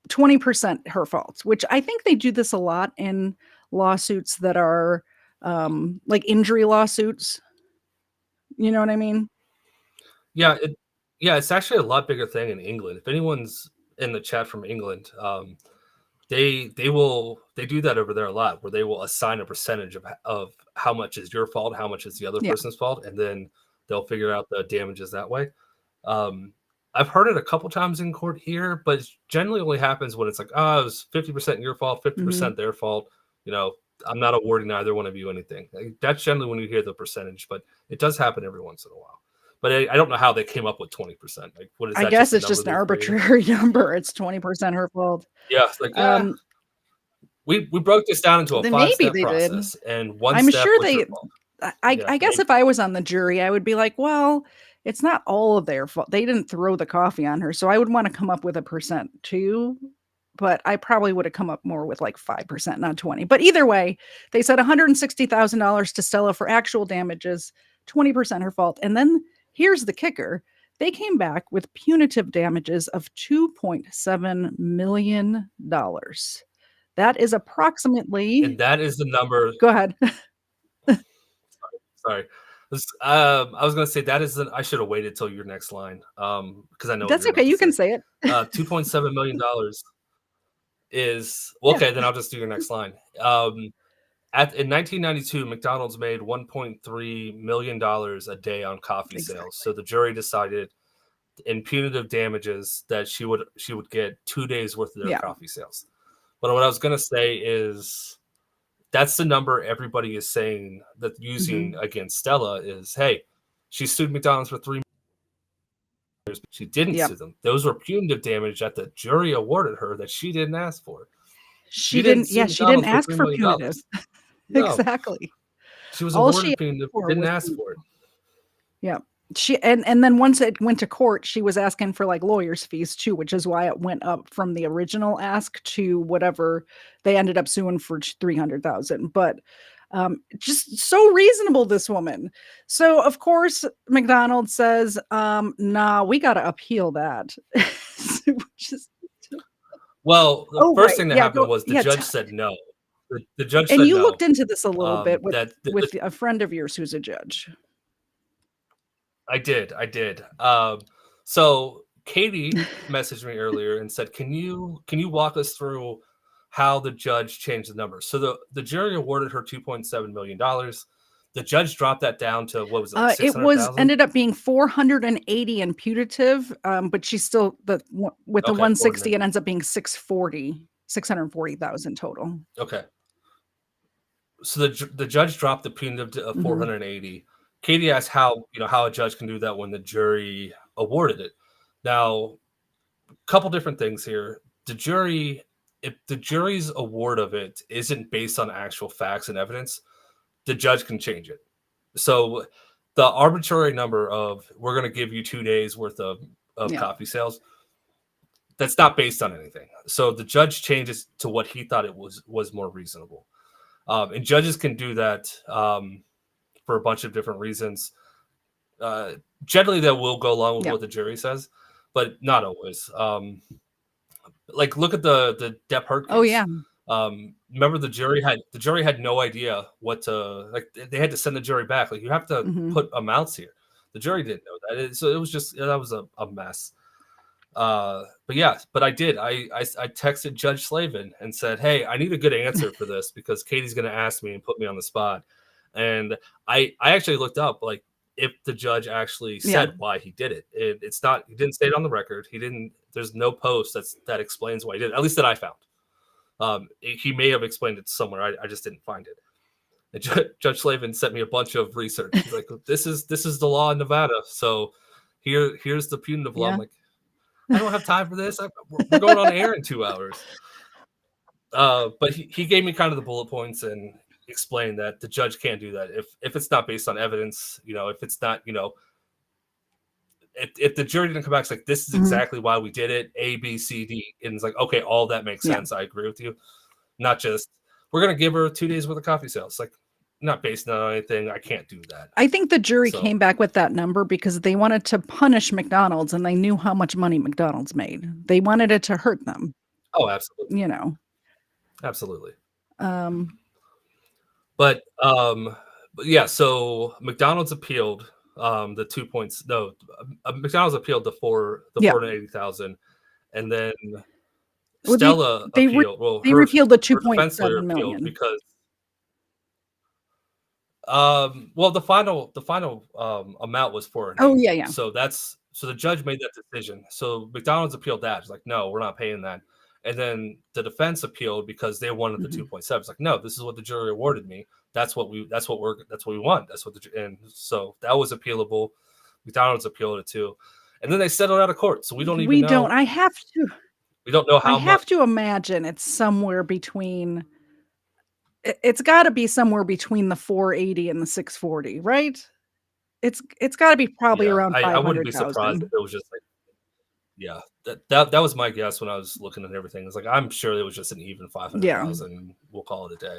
20% her fault, which I think they do this a lot in lawsuits that are like injury lawsuits. You know what I mean? Yeah, it's actually a lot bigger thing in England. If anyone's in the chat from England, they do that over there a lot, where they will assign a percentage of how much is your fault, how much is the other Yeah. person's fault, and then they'll figure out the damages that way. I've heard it a couple times in court here, but it generally only happens when it's like, oh, it was 50% your fault, 50% their fault. You know, I'm not awarding either one of you anything. Like, that's generally when you hear the percentage, but it does happen every once in a while. But I don't know how they came up with 20%. Like, what is I that? guess Just a it's number just an they created? arbitrary number. It's 20% her fault. Yeah, it's like, we broke this down into a Maybe 5-step they did. process, and one I'm step sure was your they fault. Yeah, I guess if I was on the jury, I would be like, well, it's not all of their fault. They didn't throw the coffee on her. So I would want to come up with a percent too. But I probably would have come up more with like 5%, not 20. But either way, they said $160,000 to Stella for actual damages, 20% her fault. And then here's the kicker. They came back with punitive damages of $2.7 million. That is approximately, and that is the number. go ahead. Sorry. I was going to say that is I should have waited till your next line, because I know what That's you're okay. about to You say. can say it. $2.7 million is Yeah. okay. Then I'll just do your next line. In 1992, McDonald's made $1.3 million a day on coffee sales. So the jury decided, in punitive damages, that she would get 2 days worth of their Yeah. coffee sales. But what I was going to say is, that's the number everybody is saying that using against Stella is, hey, she sued McDonald's for 3 years. She didn't Yep. sue them. Those were punitive damage that the jury awarded her that she didn't ask for. She didn't didn't, sue yeah, she didn't McDonald's for ask $3 for million. punitive. No, Exactly. she was All she awarded asked punitive, for didn't was ask for it. Yeah. And then once it went to court, she was asking for like lawyers' fees too, which is why it went up from the original ask to whatever they ended up suing for 300,000. But just so reasonable, this woman. So of course McDonald says, nah, we got to appeal that. Just, Well, the oh first right, thing that yeah, happened was the yeah. judge said no. The judge And said you no. looked into this a little bit That with a friend of yours who's a judge. I did. So Katie messaged me earlier and said, "Can you walk us through how the judge changed the number?" So the jury awarded her $2.7 million. The judge dropped that down to, what was it, like It was 600,000? ended up being 480 in punitive, but she's still with the Okay, 160, it ends up being 640,000 total. Okay. So the judge dropped the punitive to 480. Katie asked how a judge can do that when the jury awarded it. Now, a couple different things here. If the jury's award of it isn't based on actual facts and evidence, the judge can change it. So the arbitrary number of, we're going to give you 2 days worth of Yeah. coffee sales, that's not based on anything. So the judge changes to what he thought it was more reasonable. And judges can do that for a bunch of different reasons. Generally, they will go along with what the jury says, but not always. Like, look at the Depp Heard case. Oh yeah. Remember, the jury had no idea what to, like. They had to send the jury back. Like, you have to put amounts here. The jury didn't know that, so it was just, that was a mess. But yeah, but I did. I texted Judge Slavin and said, "Hey, I need a good answer for this because Katie's going to ask me and put me on the spot." And I actually looked up, like, if the judge actually said why he did it. It's not. He didn't say it on the record. He didn't. There's no post that explains why he did it. At least that I found. He may have explained it somewhere. I just didn't find it. And Judge Slavin sent me a bunch of research. He's like, "This is the law in Nevada. So here's the punitive law." I'm like, I don't have time for this. We're going on air in 2 hours. But he gave me kind of the bullet points and explained that the judge can't do that if it's not based on evidence. If it's not, if the jury didn't come back, it's like, this is exactly why we did it, A, B, C, D. And it's like, okay, all that makes sense. I agree with you. Not just, we're going to give her 2 days worth of coffee sales. Like, not based on anything. I can't do that. I think the jury came back with that number because they wanted to punish McDonald's, and they knew how much money McDonald's made. They wanted it to hurt them. Oh, absolutely. Absolutely. But yeah, so McDonald's appealed the 2 points. No, McDonald's appealed the 480,000, and then Stella appealed. They repealed the 2.7 million because the final amount was 4. Oh yeah. So the judge made that decision. So McDonald's appealed that. It's like, no, we're not paying that. And then the defense appealed because they wanted the 2.7. It's like, no, this is what the jury awarded me. That's what we want. That's what and so that was appealable. McDonald's appealed it too. And then they settled out of court. So we don't even know. I have to. We don't know how much. I have to imagine it's somewhere between. It's got to be somewhere between the 480 and the 640, right? It's got to be probably around 500,000. I wouldn't be surprised if it was just like, yeah, that was my guess when I was looking at everything. It's like, I'm sure it was just an even 500,000. Yeah. We'll call it a day.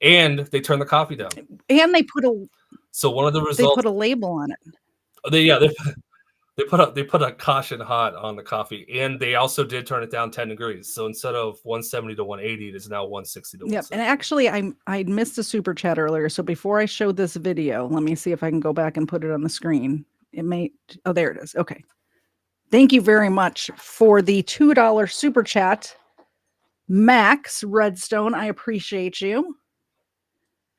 And they turned the coffee down. And they put one of the results. They put a label on it. They put a caution hot on the coffee, and they also did turn it down 10 degrees. So instead of 170 to 180, it is now 160 to 170. And actually, I missed a super chat earlier. So before I showed this video, let me see if I can go back and put it on the screen. Oh, there it is. Okay. Thank you very much for the $2 super chat, Max Redstone. I appreciate you.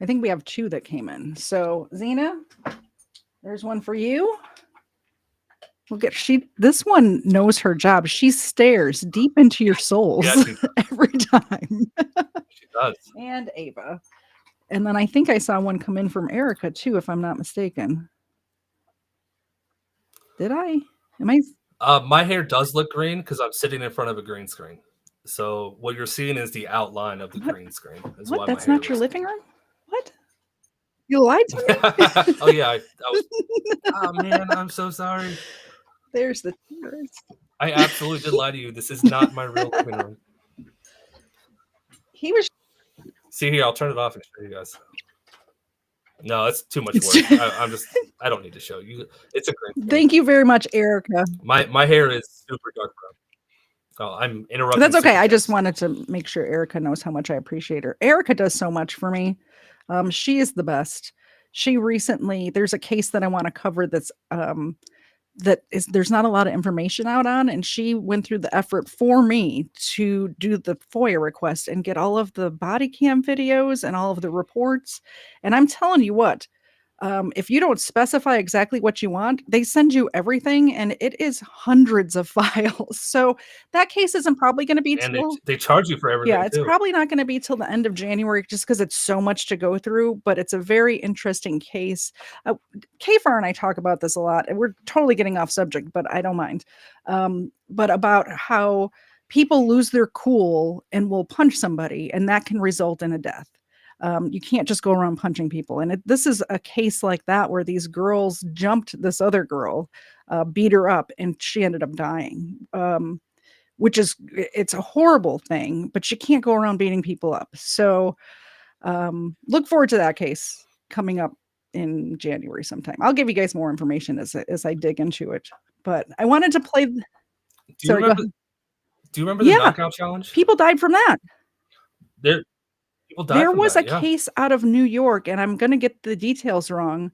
I think we have 2 that came in. So Zena, there's one for you. Look at this one knows her job. She stares deep into your souls every time. She does. And Ava. And then I think I saw one come in from Erica too, if I'm not mistaken. Did I? Am I? My hair does look green because I'm sitting in front of a green screen. So what you're seeing is the outline of the green screen. What? That's not your living room? What? You lied to me? Oh yeah. Oh man, I'm so sorry. There's the tears. I absolutely did lie to you. This is not my real living room. See here, I'll turn it off and show you guys. No, that's too much work. I don't need to show you. It's a great. Thank you very much, Erica. My hair is super dark brown. Oh, I'm interrupting. That's okay. I just wanted to make sure Erica knows how much I appreciate her. Erica does so much for me. She is the best. There's a case that I want to cover that's there's not a lot of information out on, and she went through the effort for me to do the FOIA request and get all of the body cam videos and all of the reports. And I'm telling you what, if you don't specify exactly what you want, they send you everything, and it is hundreds of files. So that case isn't probably going to be they charge you for everything. Yeah, it's probably not going to be till the end of January, just because it's so much to go through. But it's a very interesting case. Kfar and I talk about this a lot, and we're totally getting off subject, but I don't mind. But about how people lose their cool and will punch somebody, and that can result in a death. You can't just go around punching people. And this is a case like that where these girls jumped this other girl, beat her up, and she ended up dying, it's a horrible thing, but you can't go around beating people up. So look forward to that case coming up in January sometime. I'll give you guys more information as I dig into it. But I wanted to play. Do you remember the knockout challenge? People died from that. There was a case out of New York, and I'm going to get the details wrong,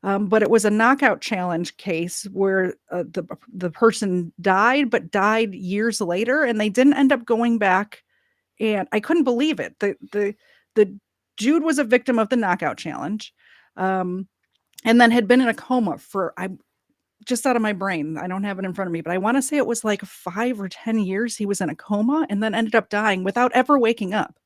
but it was a knockout challenge case where the person died, but died years later, and they didn't end up going back. And I couldn't believe it. The dude was a victim of the knockout challenge, and then had been in a coma for just out of my brain. I don't have it in front of me, but I want to say it was like 5 or 10 years he was in a coma, and then ended up dying without ever waking up.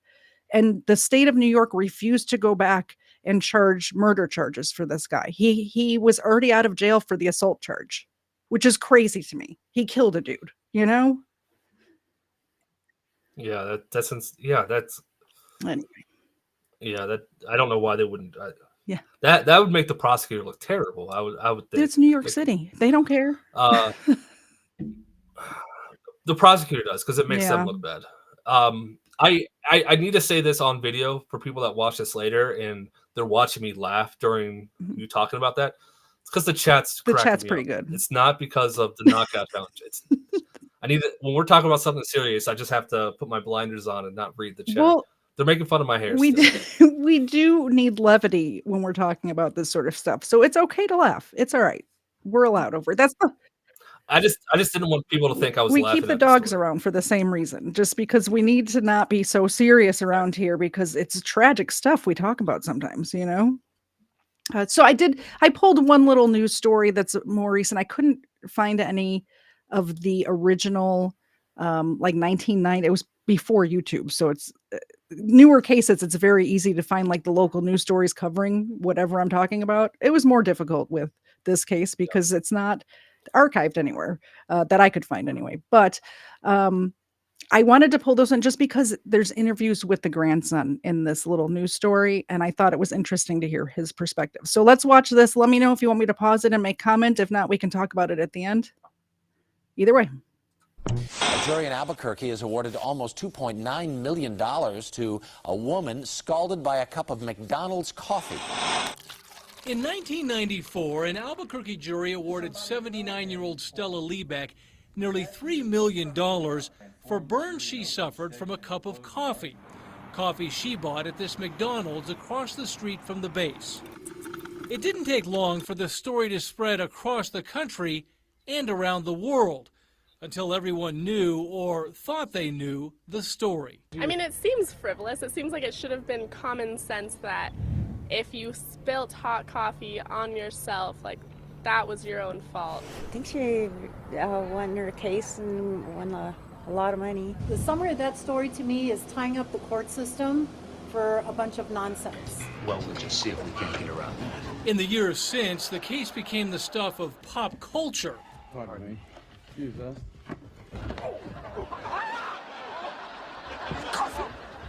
And the state of New York refused to go back and charge murder charges for this guy. He was already out of jail for the assault charge, which is crazy to me. He killed a dude, you know? Yeah, that's anyway. Yeah, I don't know why they wouldn't. Yeah. That would make the prosecutor look terrible. I would think. It's New York City. They don't care. Uh, the prosecutor does because it makes them Yeah. look bad. I need to say this on video for people that watch this later and they're watching me laugh during you talking about that. It's because the chat's pretty good. It's not because of the knockout challenge. When we're talking about something serious, I just have to put my blinders on and not read the chat. Well, they're making fun of my hair. We do need levity when we're talking about this sort of stuff. So it's okay to laugh. It's all right. We're allowed over. I just didn't want people to think I was laughing. We keep the dogs around for the same reason, just because we need to not be so serious around here because it's tragic stuff we talk about sometimes, you know? So I pulled one little news story that's more recent. I couldn't find any of the original, like 1990. It was before YouTube. So it's newer cases. It's very easy to find like the local news stories covering whatever I'm talking about. It was more difficult with this case because it's not archived anywhere that I could find anyway. But I wanted to pull those in just because there's interviews with the grandson in this little news story, and I thought it was interesting to hear his perspective. So let's watch this. Let me know if you want me to pause it and make comment. If not, we can talk about it at the end. Either way. A jury in Albuquerque has awarded almost $2.9 million to a woman scalded by a cup of McDonald's coffee. In 1994, an Albuquerque jury awarded 79-year-old Stella Liebeck nearly $3 million for burns she suffered from a cup of coffee. Coffee she bought at this McDonald's across the street from the base. It didn't take long for the story to spread across the country and around the world until everyone knew or thought they knew the story. I mean, it seems frivolous. It seems like it should have been common sense that if you spilt hot coffee on yourself, like, that was your own fault. I think she won her case and won a lot of money. The summary of that story to me is tying up the court system for a bunch of nonsense. Well, we'll just see if we can get around that. In the years since, the case became the stuff of pop culture. Pardon me. Excuse us.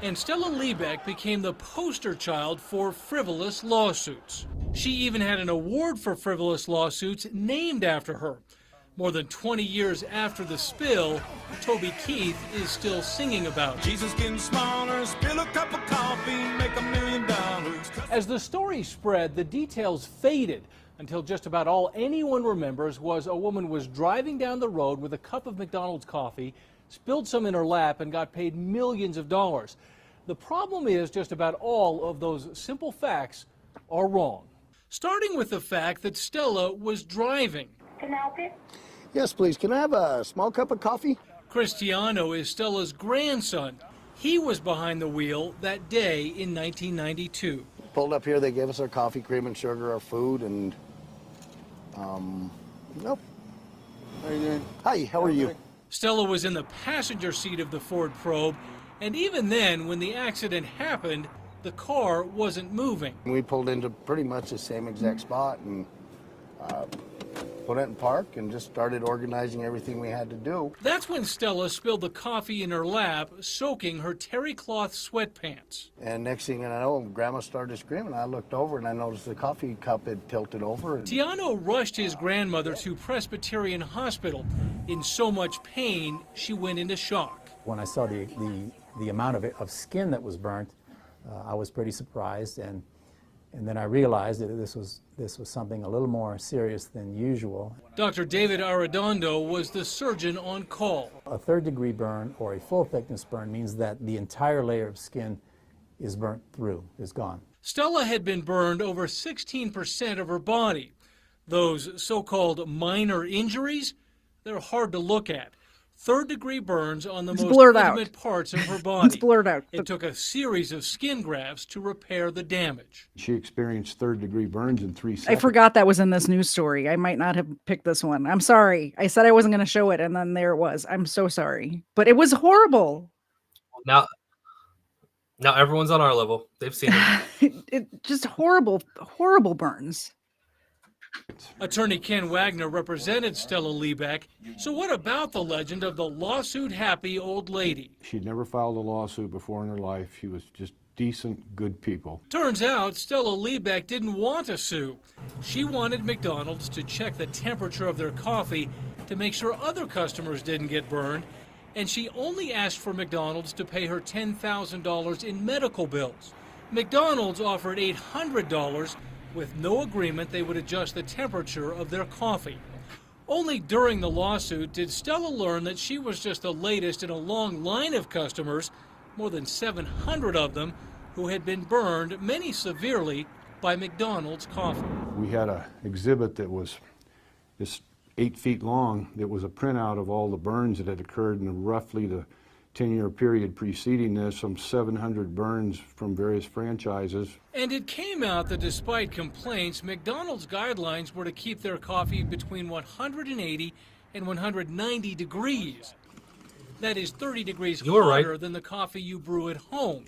And Stella Liebeck became the poster child for frivolous lawsuits. She even had an award for frivolous lawsuits named after her. More than 20 years after the spill, Toby Keith is still singing about it. Jesus getting smaller, spill a cup of coffee, make $1 million. As the story spread, the details faded until just about all anyone remembers was a woman was driving down the road with a cup of McDonald's coffee, spilled some in her lap, and got paid millions of dollars. The problem is just about all of those simple facts are wrong. Starting with the fact that Stella was driving. Can I help you? Yes, please. Can I have a small cup of coffee? Cristiano is Stella's grandson. He was behind the wheel that day in 1992. Pulled up here, they gave us our coffee, cream and sugar, our food, and nope. How you doing? Hi, how are you? Stella was in the passenger seat of the Ford Probe, and even then, when the accident happened, the car wasn't moving. We pulled into pretty much the same exact spot and put it in park and just started organizing everything we had to do. That's when Stella spilled the coffee in her lap, soaking her terry cloth sweatpants. And next thing I know, Grandma started screaming. I looked over and I noticed the coffee cup had tilted over. Tiano rushed his grandmother to Presbyterian Hospital. In so much pain, she went into shock. When I saw the amount of skin that was burnt, I was pretty surprised, and then I realized that this was something a little more serious than usual. Dr. David Arredondo was the surgeon on call. A third-degree burn or a full-thickness burn means that the entire layer of skin is burnt through, is gone. Stella had been burned over 16% of her body. Those so-called minor injuries, they're hard to look at. Third-degree burns on the most intimate parts of her body. It's blurred out. It took a series of skin grafts to repair the damage. She experienced third-degree burns in 3 seconds. I forgot that was in this news story. I might not have picked this one. I'm sorry. I said I wasn't going to show it, and then there it was. I'm so sorry. But it was horrible. Now everyone's on our level. They've seen it. It just horrible, horrible burns. Attorney Ken Wagner represented Stella Liebeck. So what about the legend of the lawsuit-happy old lady? She'd never filed a lawsuit before in her life. She was just decent, good people. Turns out Stella Liebeck didn't want to sue. She wanted McDonald's to check the temperature of their coffee to make sure other customers didn't get burned, and she only asked for McDonald's to pay her $10,000 in medical bills. McDonald's offered $800 with no agreement they would adjust the temperature of their coffee. Only during the lawsuit did Stella learn that she was just the latest in a long line of customers, more than 700 of them, who had been burned, many severely, by McDonald's coffee. We had an exhibit that was just 8 feet long. It was a printout of all the burns that had occurred in roughly the 10-year period preceding this, some 700 burns from various franchises. And it came out that despite complaints, McDonald's guidelines were to keep their coffee between 180 and 190 degrees. That is 30 degrees hotter than the coffee you brew at home.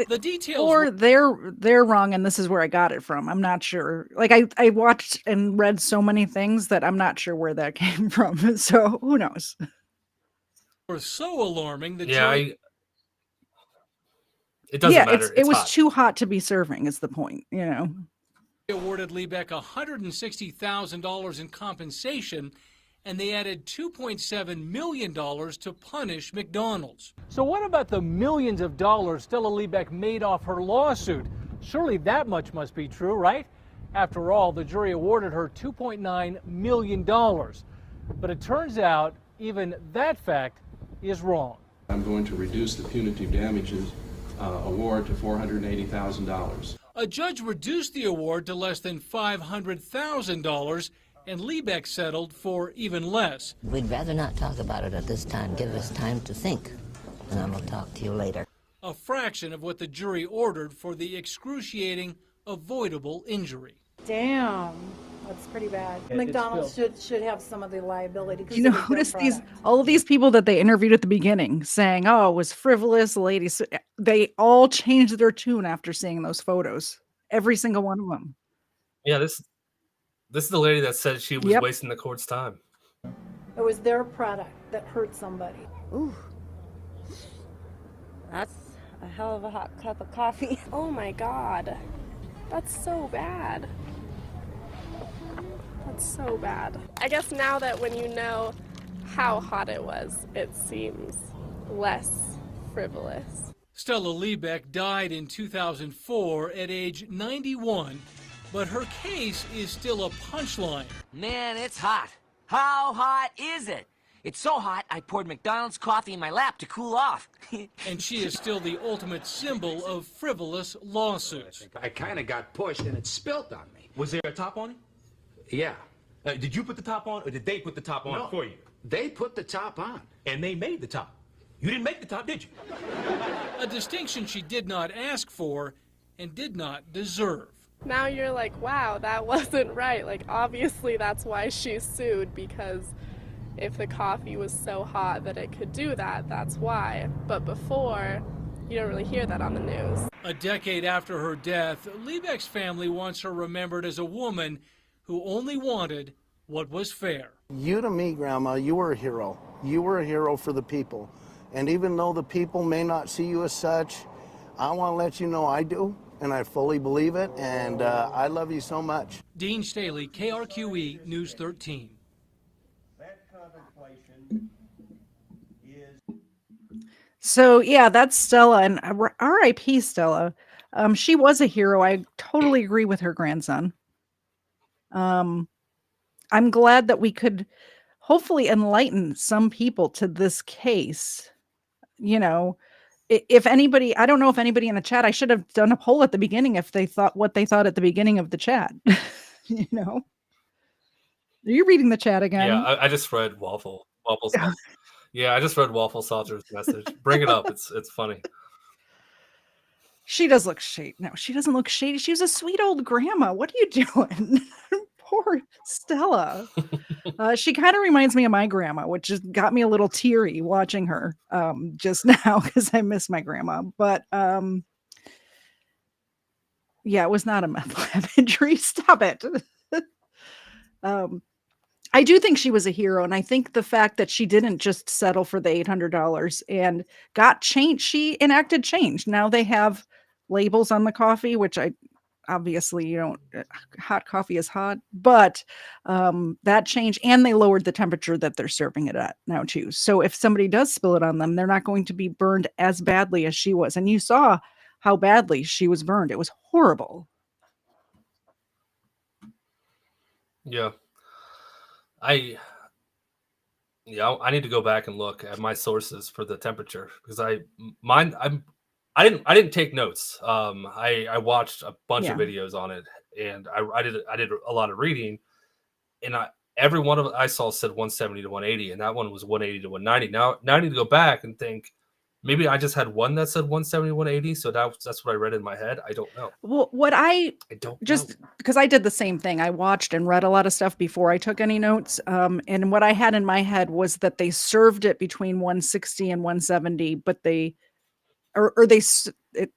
The details. Or they're wrong, and this is where I got it from. I'm not sure. Like I watched and read so many things that I'm not sure where that came from. So who knows? Were so alarming that it doesn't matter. It was hot. too hot to be serving. Is the point? You know. Awarded Liebeck $160,000 in compensation, and they added $2.7 million to punish McDonald's. So what about the millions of dollars Stella Liebeck made off her lawsuit? Surely that much must be true, right? After all, the jury awarded her $2.9 million. But it turns out even that fact is wrong. I'm going to reduce the punitive damages award to $480,000. A judge reduced the award to less than $500,000, and Liebeck settled for even less. We'd rather not talk about it at this time. Give us time to think, and then we'll talk to you later. A fraction of what the jury ordered for the excruciating, avoidable injury. Damn, that's pretty bad. McDonald's should have some of the liability. You notice all of these people that they interviewed at the beginning saying, "Oh, it was frivolous, ladies." They all changed their tune after seeing those photos. Every single one of them. Yeah, this is the lady that said she was wasting the court's time. It was their product that hurt somebody. Ooh, that's a hell of a hot cup of coffee. Oh my God, that's so bad. That's so bad. I guess now that when you know how hot it was, it seems less frivolous. Stella Liebeck died in 2004 at age 91, but her case is still a punchline. Man, it's hot. How hot is it? It's so hot, I poured McDonald's coffee in my lap to cool off. And she is still the ultimate symbol of frivolous lawsuits. I kind of got pushed and it spilt on me. Was there a top on it? Yeah. Did you put the top on, or did they put the top on for you? They put the top on. And they made the top. You didn't make the top, did you? A distinction she did not ask for and did not deserve. Now you're like, wow, that wasn't right. Like, obviously that's why she sued, because if the coffee was so hot that it could do that, that's why. But before, you don't really hear that on the news. A decade after her death, Liebeck's family wants her remembered as a woman who only wanted what was fair. You to me, Grandma, you were a hero. You were a hero for the people. And even though the people may not see you as such, I want to let you know I do, and I fully believe it, and I love you so much. Dean Staley, KRQE News 13. So yeah, that's Stella, and R.I.P. Stella. She was a hero. I totally agree with her grandson. I'm glad that we could hopefully enlighten some people to this case. You know, if anybody, I don't know if anybody in the chat, I should have done a poll at the beginning if they thought what they thought at the beginning of the chat. You know, are you reading the chat again? Yeah, I just read Waffle. Yeah, I just read Waffle Saucer's message. Bring it up. It's funny. She does look shady. No, she doesn't look shady. She was a sweet old grandma. What are you doing? Poor Stella. She kind of reminds me of my grandma, which just got me a little teary watching her just now because I miss my grandma. But yeah, it was not a meth lab injury. Stop it. I do think she was a hero, and I think the fact that she didn't just settle for the $800 and got change, she enacted change. Now they have labels on the coffee, which obviously you don't, hot coffee is hot, but that changed, and they lowered the temperature that they're serving it at now too. So if somebody does spill it on them, they're not going to be burned as badly as she was. And you saw how badly she was burned. It was horrible. Yeah. I need to go back and look at my sources for the temperature, because I didn't take notes. I watched a bunch of videos on it, and I did a lot of reading, and every one of I saw said 170 to 180, and that one was 180 to 190. Now I need to go back and think, maybe I just had one that said 170 to 180, so that's what I read in my head. I don't know. Well, what I don't just know. because I did the same thing. I watched and read a lot of stuff before I took any notes. And what I had in my head was that they served it between 160 and 170, but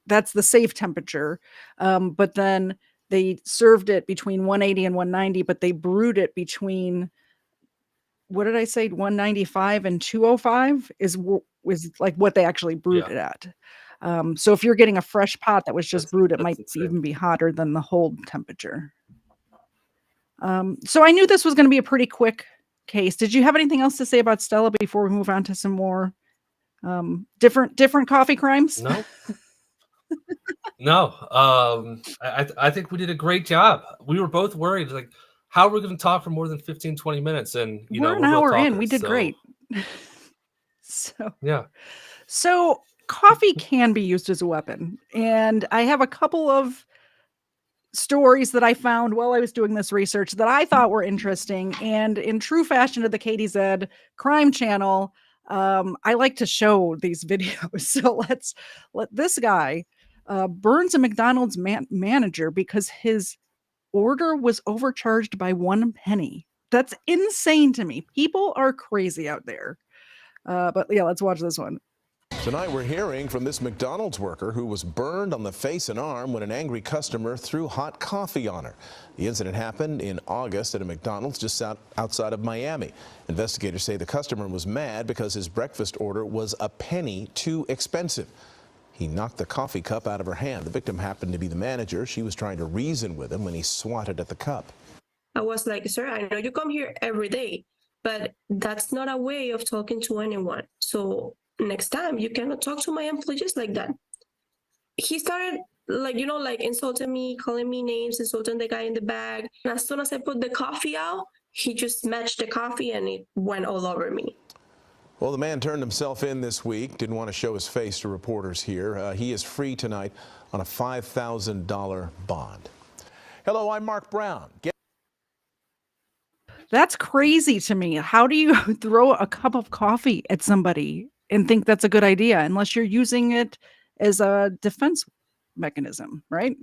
that's the safe temperature. But then they served it between 180 and 190, but they brewed it between, what did I say? 195 and 205 is like what they actually brewed it at. So if you're getting a fresh pot that was just brewed, it might even be hotter than the hold temperature. So I knew this was going to be a pretty quick case. Did you have anything else to say about Stella before we move on to some more different coffee crimes? No. No. I think we did a great job. We were both worried, like, how are we going to talk for more than 15, 20 minutes? And we're an hour in. We did great. So yeah. So coffee can be used as a weapon. And I have a couple of stories that I found while I was doing this research that I thought were interesting. And in true fashion of the KDZ crime channel, I like to show these videos. So let this guy burns a McDonald's manager because his order was overcharged by 1 penny. That's insane to me. People are crazy out there. But yeah, let's watch this one. Tonight we're hearing from this McDonald's worker who was burned on the face and arm when an angry customer threw hot coffee on her. The incident happened in August at a McDonald's just outside of Miami. Investigators say the customer was mad because his breakfast order was a penny too expensive. He knocked the coffee cup out of her hand. The victim happened to be the manager. She was trying to reason with him when he swatted at the cup. I was like, sir, I know you come here every day, but that's not a way of talking to anyone. So next time you cannot talk to my employees like that. He started like insulting me, calling me names, insulting the guy in the bag. And as soon as I put the coffee out, he just smashed the coffee and it went all over me. Well, the man turned himself in this week, didn't want to show his face to reporters here. He is free tonight on a $5,000 bond. Hello, I'm Mark Brown. That's crazy to me. How do you throw a cup of coffee at somebody and think that's a good idea unless you're using it as a defense mechanism, right?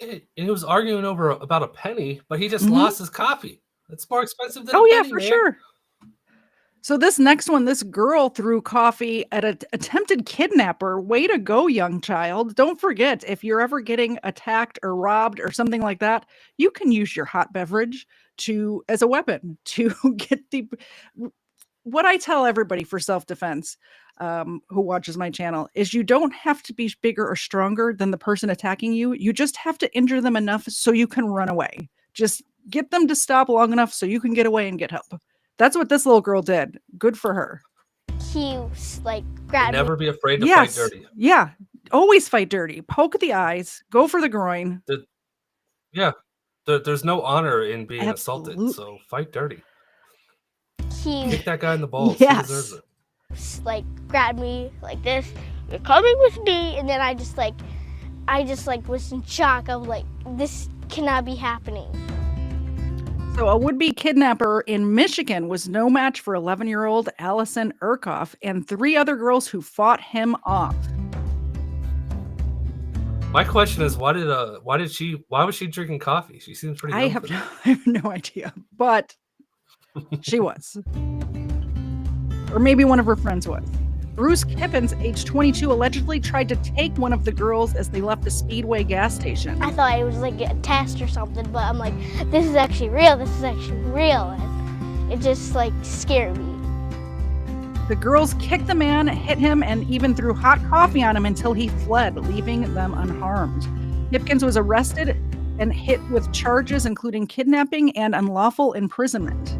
And he was arguing over about a penny, but he just lost his coffee. It's more expensive than Oh a yeah, penny, for man. sure. So this next one, this girl threw coffee at an attempted kidnapper. Way to go, young child. Don't forget, if you're ever getting attacked or robbed or something like that, you can use your hot beverage as a weapon to get what I tell everybody for self-defense who watches my channel is you don't have to be bigger or stronger than the person attacking you. You just have to injure them enough so you can run away. Just get them to stop long enough so you can get away and get help. That's what this little girl did. Good for her. He grabbed Never me. be afraid to fight dirty. Yeah. Always fight dirty. Poke at the eyes. Go for the groin. There's no honor in being assaulted, so fight dirty. He Kick that guy in the balls. Yes. He deserves it. Grabbed me like this. You're coming with me, and then I just was in shock of this cannot be happening. So a would-be kidnapper in Michigan was no match for 11-year-old Allison Urkoff and 3 other girls who fought him off. My question is, why was she drinking coffee? She seems pretty young. I have no idea, but she was. Or maybe one of her friends was. Bruce Kippens, age 22, allegedly tried to take one of the girls as they left a Speedway gas station. I thought it was like a test or something, but I'm like, this is actually real. This is actually real. And it just scared me. The girls kicked the man, hit him, and even threw hot coffee on him until he fled, leaving them unharmed. Hipkins was arrested and hit with charges including kidnapping and unlawful imprisonment.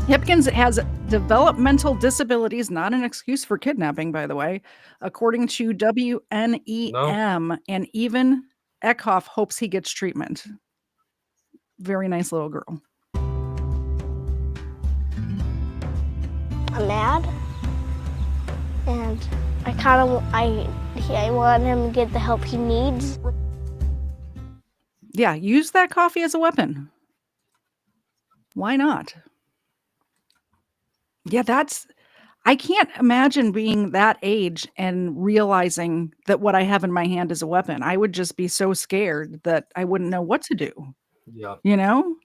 Hipkins has developmental disabilities, not an excuse for kidnapping, by the way, according to WNEM, and even Eckhoff hopes he gets treatment. Very nice little girl. I'm mad, and I want him to get the help he needs. Yeah, use that coffee as a weapon. Why not? Yeah, I can't imagine being that age and realizing that what I have in my hand is a weapon. I would just be so scared that I wouldn't know what to do, Yeah, you know?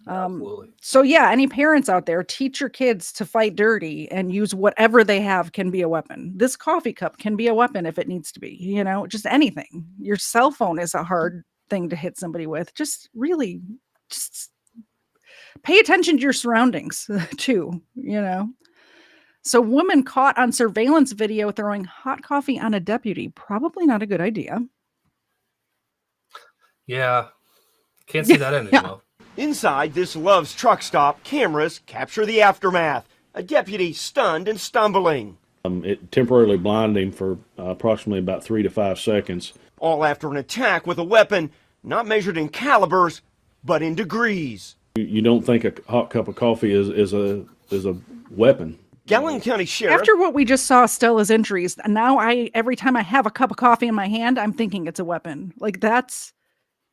absolutely. So yeah, any parents out there, teach your kids to fight dirty and use whatever they have can be a weapon. This coffee cup can be a weapon if it needs to be, you know, just anything. Your cell phone is a hard thing to hit somebody with. Just pay attention to your surroundings too, you know. So woman caught on surveillance video throwing hot coffee on a deputy. Probably not a good idea. Yeah, can't see that ending, though. Inside this Love's truck stop, cameras capture the aftermath. A deputy stunned and stumbling. It temporarily blinded him for approximately about 3 to 5 seconds. All after an attack with a weapon not measured in calibers, but in degrees. You don't think a hot cup of coffee is a weapon. Gallen County Sheriff. After what we just saw Stella's injuries, now every time I have a cup of coffee in my hand, I'm thinking it's a weapon. Like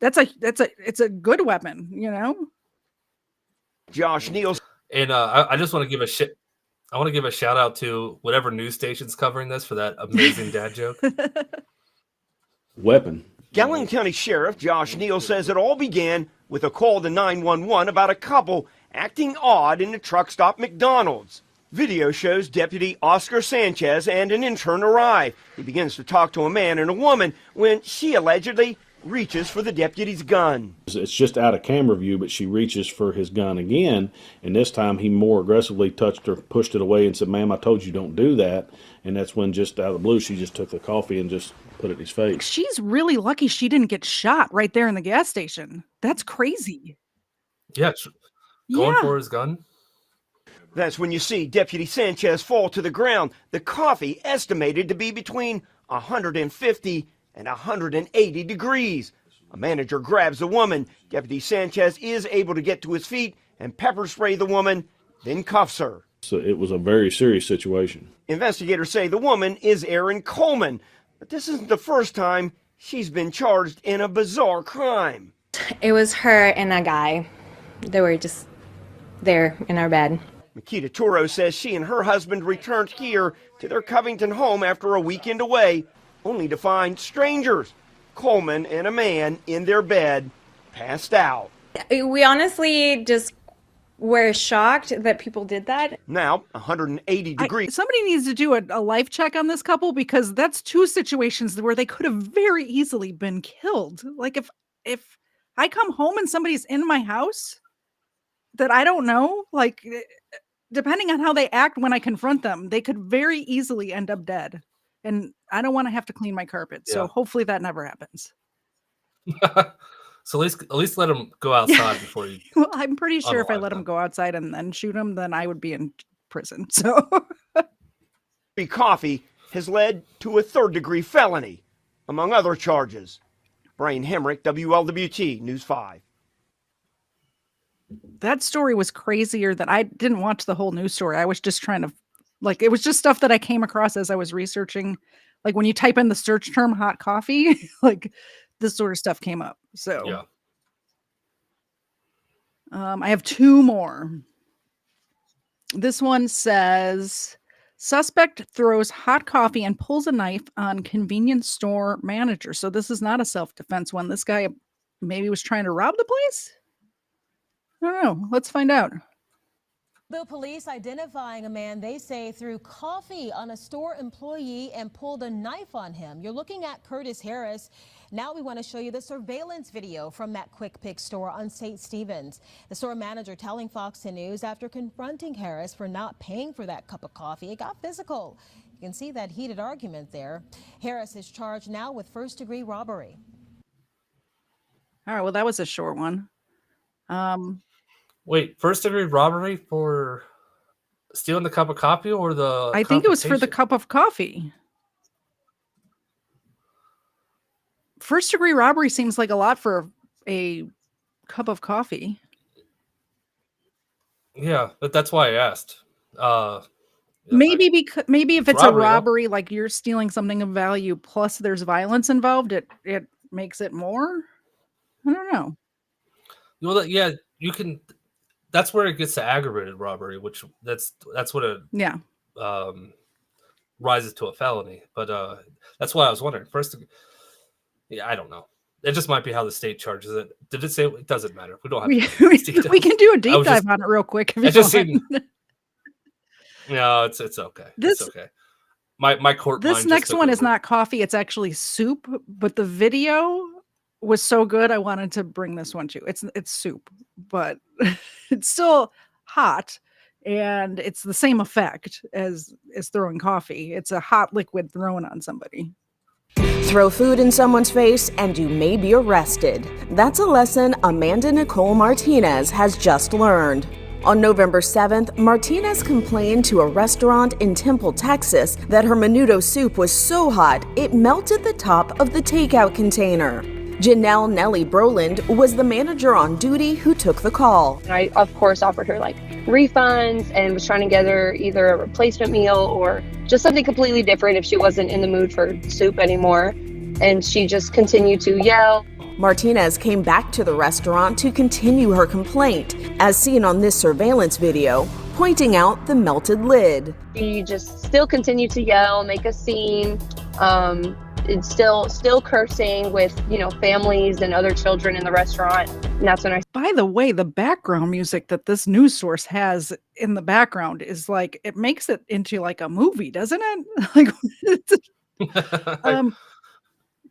it's a good weapon, you know? Josh Neals. And I just want to give a shout out to whatever news station's covering this for that amazing dad joke. Weapon. Gallen County Sheriff Josh Neal says it all began with a call to 911 about a couple acting odd in the truck stop McDonald's. Video shows Deputy Oscar Sanchez and an intern arrive. He begins to talk to a man and a woman when she allegedly reaches for the deputy's gun. It's just out of camera view, but she reaches for his gun again, and this time he more aggressively touched her, pushed it away, and said, "Ma'am, I told you don't do that." And that's when, just out of the blue, she just took the coffee and just put it in his face. She's really lucky she didn't get shot right there in the gas station. That's crazy. Yeah, going for his gun. That's when you see Deputy Sanchez fall to the ground. The coffee estimated to be between 150 and 180 degrees. A manager grabs the woman. Deputy Sanchez is able to get to his feet and pepper spray the woman, then cuffs her. So it was a very serious situation. Investigators say the woman is Erin Coleman, but this isn't the first time she's been charged in a bizarre crime. It was her and a guy. They were just there in our bed. Makita Toro says she and her husband returned here to their Covington home after a weekend away, only to find strangers, Coleman and a man in their bed, passed out. We honestly just were shocked that people did that. Now, 180 degrees. Somebody needs to do a life check on this couple, because that's two situations where they could have very easily been killed. Like if I come home and somebody's in my house that I don't know, like depending on how they act when I confront them, they could very easily end up dead. And I don't want to have to clean my carpet. So hopefully that never happens. So at least let him go outside before you. Well, I'm pretty sure if I let him go outside and then shoot him, then I would be in prison. So coffee has led to a third-degree felony, among other charges. Brian Hemrick, WLWT News 5. That story was crazier than I didn't watch the whole news story. I was just trying to, like, it was just stuff that I came across as I was researching. Like when you type in the search term hot coffee, like this sort of stuff came up. So yeah. I have two more. This one says, suspect throws hot coffee and pulls a knife on convenience store manager. So this is not a self-defense one. This guy maybe was trying to rob the place. I don't know. Let's find out. The police identifying a man they say threw coffee on a store employee and pulled a knife on him. You're looking at Curtis Harris. Now we want to show you the surveillance video from that Quick Pick store on St. Stephen's. The store manager telling Fox 10 News after confronting Harris for not paying for that cup of coffee, it got physical. You can see that heated argument there. Harris is charged now with first-degree robbery. All right, well, that was a short one. Wait, first-degree robbery for stealing the cup of coffee or the I think it was for the confrontation? cup of coffee. First-degree robbery seems like a lot for a cup of coffee. Yeah, but that's why I asked. Maybe if it's a robbery, huh? robbery, like you're stealing something of value, plus there's violence involved, it makes it more. I don't know. Well, yeah, you can. That's where it gets to aggravated robbery, which that's what it Yeah. rises to a felony. But that's why I was wondering. First, yeah, I don't know. It just might be how the state charges it. Did it say it doesn't matter? We don't have. We details. can do a I deep was dive just- on it real quick if It you just want. seemed. No, it's okay. This- It's okay. My court. This mind just next took one is over. not coffee, it's actually soup, but the video was so good I wanted to bring this one too. It's soup, but it's still hot and it's the same effect as throwing coffee. It's a hot liquid thrown on somebody. Throw food in someone's face and you may be arrested. That's a lesson Amanda Nicole Martinez has just learned. On November 7th, Martinez complained to a restaurant in Temple, Texas, that her menudo soup was so hot it melted the top of the takeout container. Janelle Nellie Broland was the manager on duty who took the call. I, of course, offered her like refunds and was trying to get her either a replacement meal or just something completely different if she wasn't in the mood for soup anymore. And she just continued to yell. Martinez came back to the restaurant to continue her complaint, as seen on this surveillance video, pointing out the melted lid. She just still continued to yell, make a scene. It's still cursing with, families and other children in the restaurant. And that's when I. By the way, the background music that this news source has in the background is like, it makes it into like a movie, doesn't it? Like,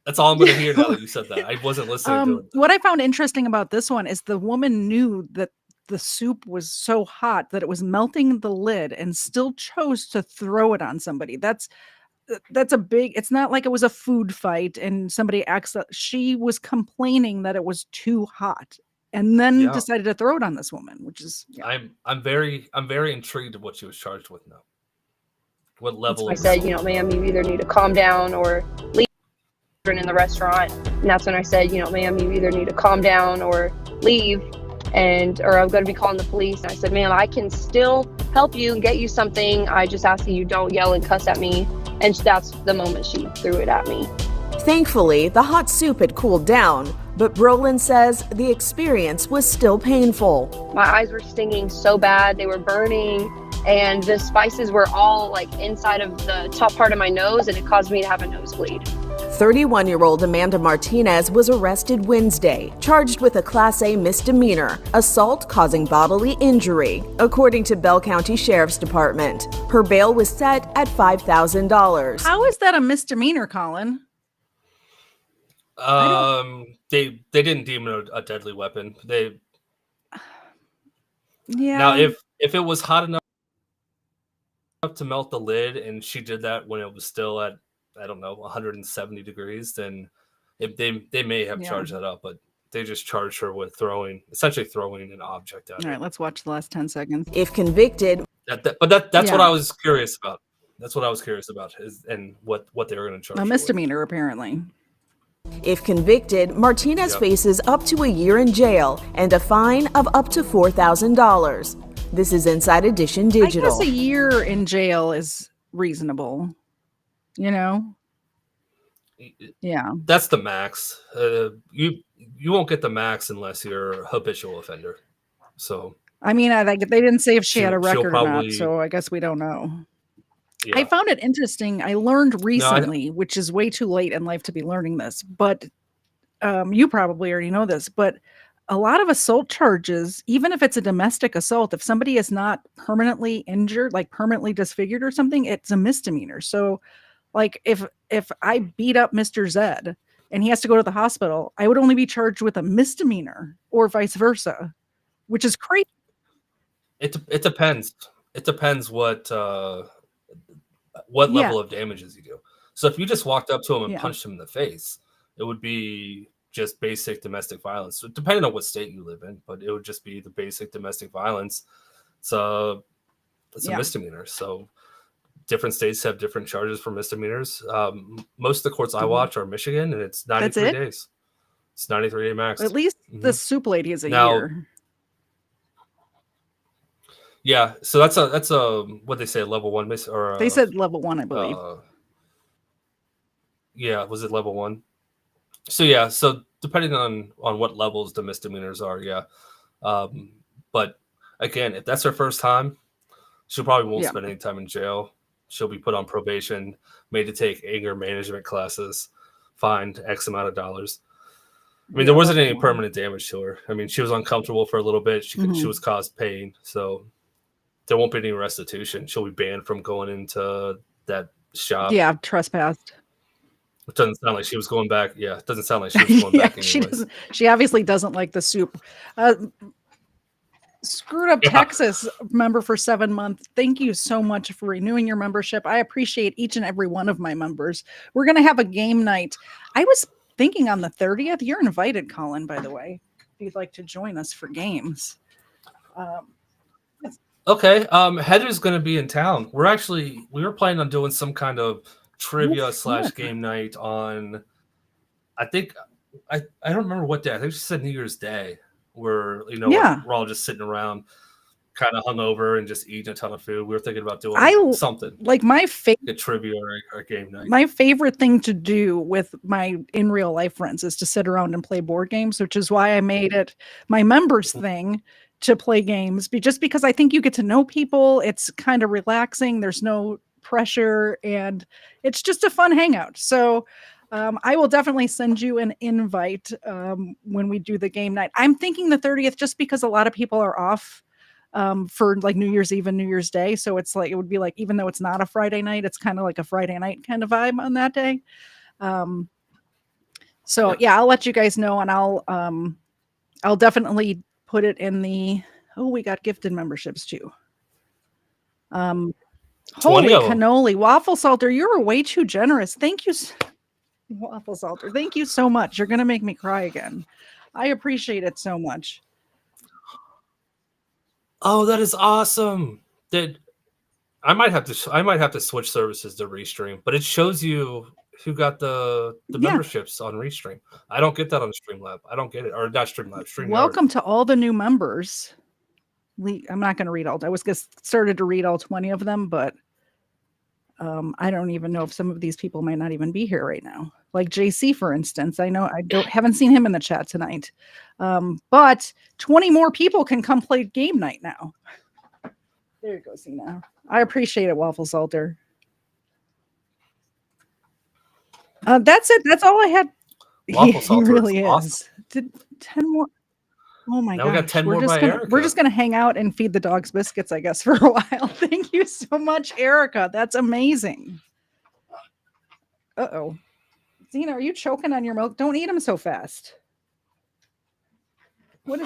That's all I'm going to hear now that you said that. I wasn't listening to it. what I found interesting about this one is the woman knew that the soup was so hot that it was melting the lid and still chose to throw it on somebody. That's a big, it's not like it was a food fight and somebody acts. She was complaining that it was too hot and then decided to throw it on this woman, which is, I'm very intrigued of what she was charged with now. What level? I said, ma'am, you either need to calm down or leave in the restaurant. And that's when I said, ma'am, you either need to calm down or leave, or I'm going to be calling the police. And I said, ma'am, I can still help you and get you something. I just ask that you don't yell and cuss at me. And that's the moment she threw it at me. Thankfully, the hot soup had cooled down, but Brolin says the experience was still painful. My eyes were stinging so bad, they were burning, and the spices were all like inside of the top part of my nose, and it caused me to have a nosebleed. 31-year-old Amanda Martinez was arrested Wednesday, charged with a Class A misdemeanor, assault causing bodily injury, according to Bell County Sheriff's Department. Her bail was set at $5,000. how is that a misdemeanor, Colin? They didn't deem it a deadly weapon. Yeah. Now, if it was hot enough to melt the lid, and she did that when it was still at, I don't know, 170 degrees, then they may have charged that up, but they just charged her with essentially throwing an object at her. All right, let's watch the last 10 seconds. If convicted, That's what I was curious about. That's what I was curious about, and what they were going to charge. A misdemeanor, apparently. If convicted, Martinez faces up to a year in jail and a fine of up to $4,000. This is Inside Edition Digital. I guess a year in jail is reasonable. Yeah. That's the max. You won't get the max unless you're a habitual offender. So I mean, they didn't say if she had a she'll record or not, probably- so I guess we don't know. yeah. I found it interesting. I learned recently, which is way too late in life to be learning this, but you probably already know this, but a lot of assault charges, even if it's a domestic assault, if somebody is not permanently injured, like permanently disfigured or something, it's a misdemeanor. So like if I beat up Mr. Zed and he has to go to the hospital, I would only be charged with a misdemeanor or vice versa, which is crazy. It depends. It depends what Yeah. level of damages you do. So if you just walked up to him and Yeah. punched him in the face, it would be just basic domestic violence. So depending on what state you live in, but it would just be the basic domestic violence. So it's a Yeah. misdemeanor. So different states have different charges for misdemeanors. Most of the courts I Mhm. watch are Michigan, and it's That's 93 it? days. It's 93-day max. At least the soup lady is a Now, year. yeah, so that's a what they say, level 1 miss or They said level 1, I believe. Yeah, was it level 1? So yeah, so depending on what levels the misdemeanors are, yeah. But again, if that's her first time, she probably won't Yeah. spend any time in jail. She'll be put on probation, made to take anger management classes, fined X amount of dollars. I mean, there wasn't any permanent damage to her. I mean, she was uncomfortable for a little bit. She Mhm. was caused pain, so there won't be any restitution. She'll be banned from going into that shop. Yeah, trespassed. It doesn't sound like she was going back. Yeah, it doesn't sound like she was going Yeah, back she anyways. doesn't. She obviously doesn't like the soup. Screwed Up Yeah. Texas member for 7 months. Thank you so much for renewing your membership. I appreciate each and every one of my members. We're gonna have a game night. I was thinking on the 30th. You're invited, Colin, by the way, if you'd like to join us for games. Okay, Heather's going to be in town. We were planning on doing some kind of trivia fun. / game night on, I think, I don't remember what day. I think she said New Year's Day, where Yeah. we're all just sitting around, kind of hungover and just eating a ton of food. We were thinking about doing something like my favorite. a trivia or a game night. My favorite thing to do with my in real life friends is to sit around and play board games, which is why I made it my members thing to play games. Just because I think you get to know people, it's kind of relaxing. There's no pressure, and it's just a fun hangout. So I will definitely send you an invite when we do the game night. I'm thinking the 30th, just because a lot of people are off for like New Year's Eve and New Year's Day. So it's like, it would be like, even though it's not a Friday night, it's kind of like a Friday night kind of vibe on that day. So yeah, I'll let you guys know, and I'll definitely put it in the, we got gifted memberships too. 20 Holy of 'em. cannoli. Waffle Salter, you're way too generous. Thank you. Waffle Salter, thank you so much. You're going to make me cry again. I appreciate it so much. Oh, that is awesome. I might have to switch services to Restream, but it shows you who got the Yeah. memberships on Restream. I don't get that on Streamlab. I don't get it, or not Streamlab. StreamYard. Welcome to all the new members. I'm not going to read all. I was just started to read all 20 of them, but I don't even know if some of these people might not even be here right now. Like JC, for instance. I know haven't seen him in the chat tonight. But 20 more people can come play game night now. There you go, Zena. I appreciate it, Waffle Salter. That's it. That's all I had. Waffle Salter He really is is. awesome. Did 10 more? Oh my Now gosh. we got 10 we're more just by gonna Erica. we're just gonna hang out and feed the dogs biscuits, I guess, for a while. Thank you so much, Erica. That's amazing. Uh-oh. Zena, are you choking on your milk? Don't eat them so fast. What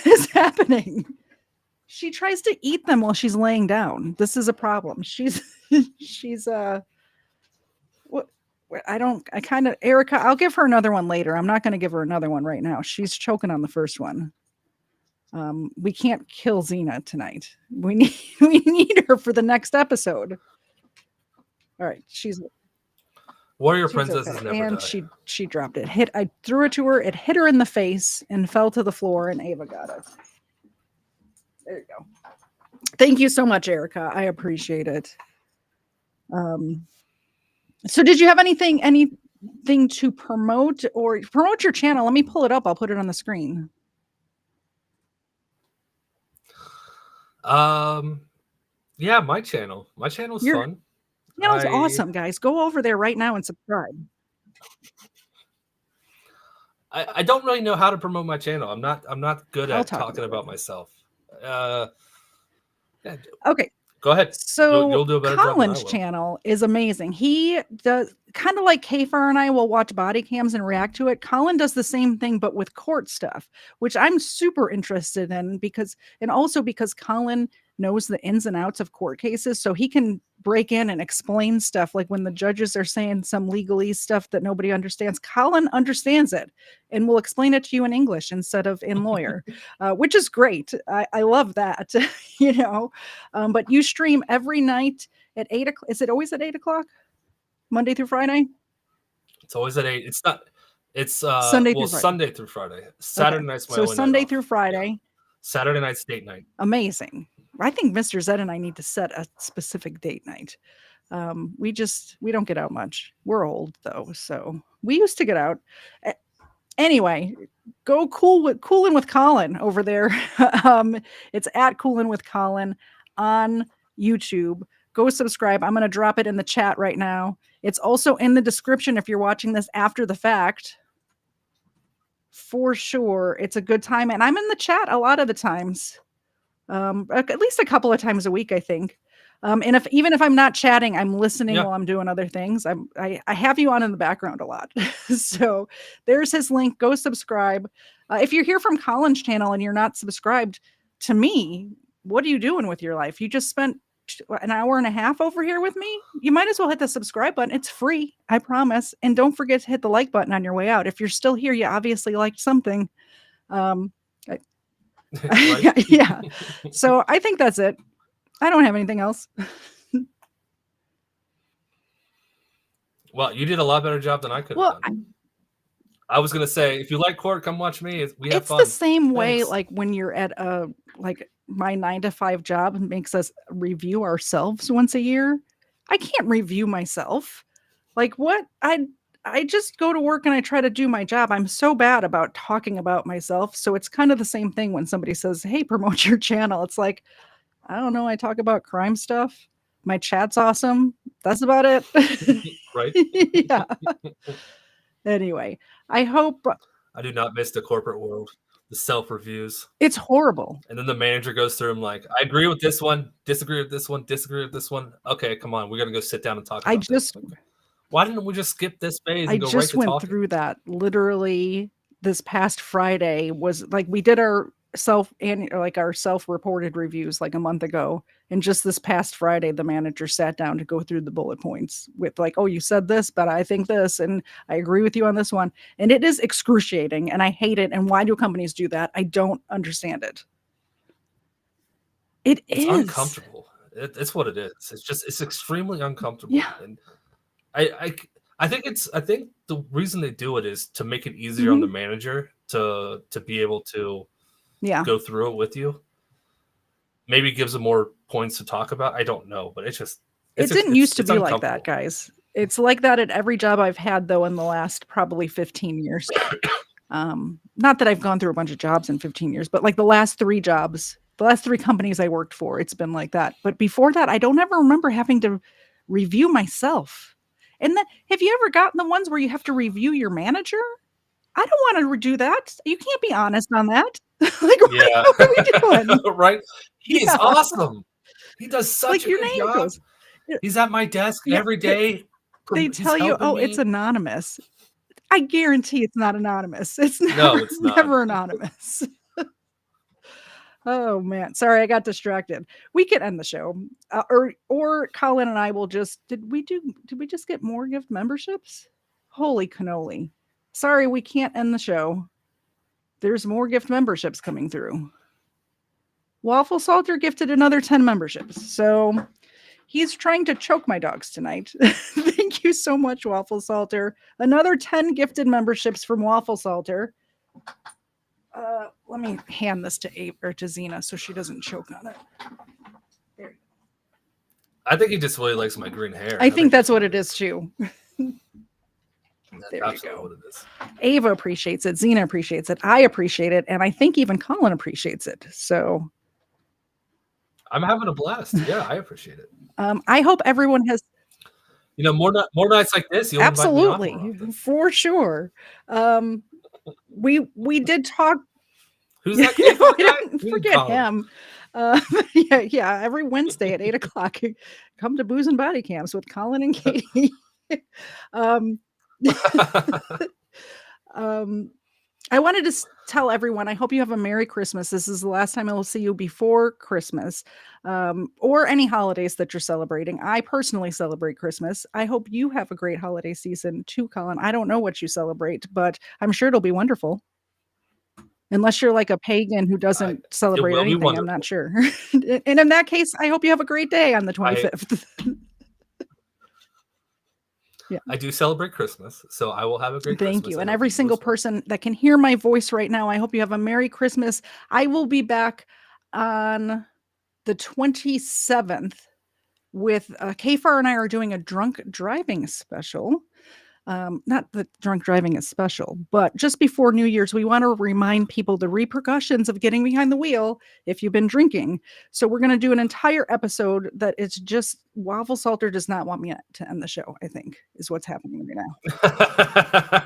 is happening? She tries to eat them while she's laying down. This is a problem. She's Erica, I'll give her another one later. I'm not going to give her another one right now. She's choking on the first one. We can't kill Zena tonight. We need her for the next episode. All right, Warrior she's princesses okay. never And die. she dropped it. I threw it to her. It hit her in the face and fell to the floor, and Ava got it. There you go. Thank you so much, Erica. I appreciate it. So did you have anything to promote your channel? Let me pull it up. I'll put it on the screen. Yeah, my channel. My channel's fun. Channel's awesome, guys. Go over there right now and subscribe. I don't really know how to promote my channel. I'm not good I'll at talk talking about about myself. Yeah, Okay. go ahead. So You'll do a better job than I Colin's will. channel is amazing. He does kind of like Kfar and I will watch body cams and react to it. Colin does the same thing, but with court stuff, which I'm super interested in because Colin knows the ins and outs of court cases. So he can break in and explain stuff. Like when the judges are saying some legalese stuff that nobody understands, Colin understands it and will explain it to you in English instead of in lawyer, which is great. I love that, you know. But you stream every night at 8 o'clock. Is it always at 8 o'clock? Monday through Friday? It's always at 8. It's not. It's Sunday through Friday. Sunday through Friday. Saturday night's my So only night Sunday off. through Friday. Saturday night's date night. Amazing. I think Mr. Zed and I need to set a specific date night. We don't get out much. We're old though, so we used to get out. Anyway, go Coolin' with Colin over there. It's at Coolin' with Colin on YouTube. Go subscribe. I'm going to drop it in the chat right now. It's also in the description if you're watching this after the fact. For sure, it's a good time, and I'm in the chat a lot of the times. At least a couple of times a week, I think. And even if I'm not chatting, I'm listening while I'm doing other things. I have you on in the background a lot. So there's his link. Go subscribe. If you're here from Colin's channel and you're not subscribed to me, what are you doing with your life? You just spent an hour and a half over here with me. You might as well hit the subscribe button. It's free, I promise. And don't forget to hit the like button on your way out. If you're still here, you obviously liked something. Yeah. So I think that's it. I don't have anything else. Well, you did a lot better job than I could have done. I was gonna say, if you like court, come watch me. We have fun. It's the same way, Thanks. like when you're at like my 9-to-5 job makes us review ourselves once a year. I can't review myself. Like what? I just go to work and I try to do my job. I'm so bad about talking about myself. So it's kind of the same thing when somebody says, hey, promote your channel. It's like, I don't know. I talk about crime stuff. My chat's awesome. That's about it. Right? Yeah. Anyway, I hope. I do not miss the corporate world. The self-reviews. It's horrible. And then the manager goes through them like, I agree with this one, disagree with this one, disagree with this one. Okay, come on. We're going to go sit down and talk about this. Like, why didn't we just skip this phase and go right to talking? I just went through that literally this past Friday. Was like we did our self-reported reviews like a month ago, and just this past Friday the manager sat down to go through the bullet points with like, oh, you said this, but I think this, and I agree with you on this one. And it is excruciating and I hate it. And why do companies do that? I don't understand it. It's uncomfortable. It's what it is. It's extremely uncomfortable. Yeah. And I think the reason they do it is to make it easier on the manager to be able to go through it with you. Maybe gives them more points to talk about. I don't know, but it didn't used to be like that, guys. It's like that at every job I've had though in the last probably 15 years. Not that I've gone through a bunch of jobs in 15 years, but like the last 3 jobs, the last 3 companies I worked for, it's been like that. But before that, I don't ever remember having to review myself. And then have you ever gotten the ones where you have to review your manager? I don't want to do that. You can't be honest on that. Like, what are we doing? Right? He's awesome. He does such a your good name job. goes. He's at my desk every day. They tell you, oh, it's anonymous. I guarantee it's not anonymous. It's not, never anonymous. Oh man, sorry, I got distracted. We can end the show, or Colin and I will just. Did we just get more gift memberships? Holy cannoli! Sorry, we can't end the show. There's more gift memberships coming through. Waffle Salter gifted another 10 memberships, so he's trying to choke my dogs tonight. Thank you so much, Waffle Salter. Another 10 gifted memberships from Waffle Salter. Let me hand this to Abe or to Zena so she doesn't choke on it. There you go. I think he just really likes my green hair. I think that's what it is too. That's there you absolutely go. what it is. Ava appreciates it. Zena appreciates it. I appreciate it. And I think even Colin appreciates it. So I'm having a blast. Yeah, I appreciate it. I hope everyone has. More nights like this. You'll absolutely, invite me on more often. for sure. we did talk. Who's that K-pop We guy? didn't We forget call him. Yeah. Every Wednesday at 8:00, come to Booze and Body Camps with Colin and Katie. um, um, I wanted to tell everyone, I hope you have a Merry Christmas. This is the last time I will see you before Christmas, or any holidays that you're celebrating. I personally celebrate Christmas. I hope you have a great holiday season too, Colin. I don't know what you celebrate, but I'm sure it'll be wonderful. Unless you're like a pagan who doesn't celebrate will be anything, I'm wonderful. not sure. And in that case, I hope you have a great day on the 25th. Yeah. I do celebrate Christmas, so I will have a great Thank Christmas. you. I And hope every do as single well. person that can hear my voice right now, I hope you have a Merry Christmas. I will be back on the 27th with Kfar and I are doing a drunk driving special. Not that drunk driving is special, but just before New Year's, we want to remind people the repercussions of getting behind the wheel if you've been drinking. So we're going to do an entire episode that it's just Waffle Salter does not want me to end the show, I think, is what's happening right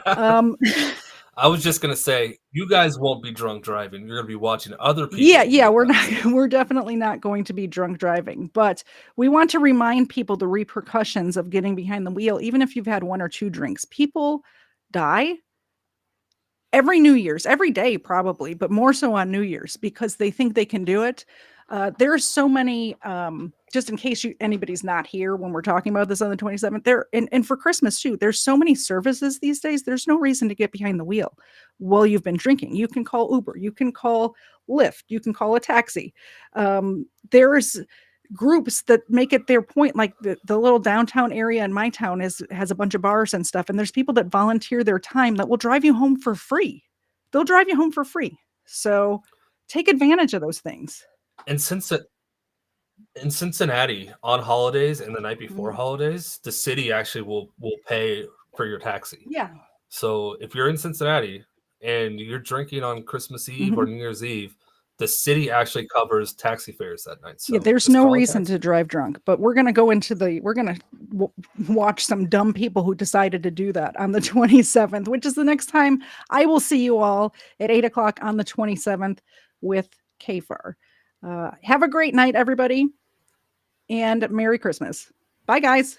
now. I was just gonna say, you guys won't be drunk driving. You're gonna be watching other people. Yeah, we're definitely not going to be drunk driving, but we want to remind people the repercussions of getting behind the wheel, even if you've had one or two drinks. People die every New Year's, every day probably, but more so on New Year's because they think they can do it. There are so many, just in case anybody's not here when we're talking about this on the 27th, and for Christmas too, there's so many services these days. There's no reason to get behind the wheel while you've been drinking. You can call Uber, you can call Lyft, you can call a taxi. There's groups that make it their point, like the little downtown area in my town has a bunch of bars and stuff, and there's people that volunteer their time that will drive you home for free. They'll drive you home for free. So take advantage of those things. And in Cincinnati, on holidays and the night before holidays, the city actually will pay for your taxi. Yeah. So if you're in Cincinnati and you're drinking on Christmas Eve or New Year's Eve, the city actually covers taxi fares that night. So yeah, there's just no call a reason taxi. to drive drunk, but we're going to go into we're going to watch some dumb people who decided to do that on the 27th, which is the next time I will see you all at 8:00 on the 27th with Kfar. Have a great night, everybody, and Merry Christmas. Bye, guys.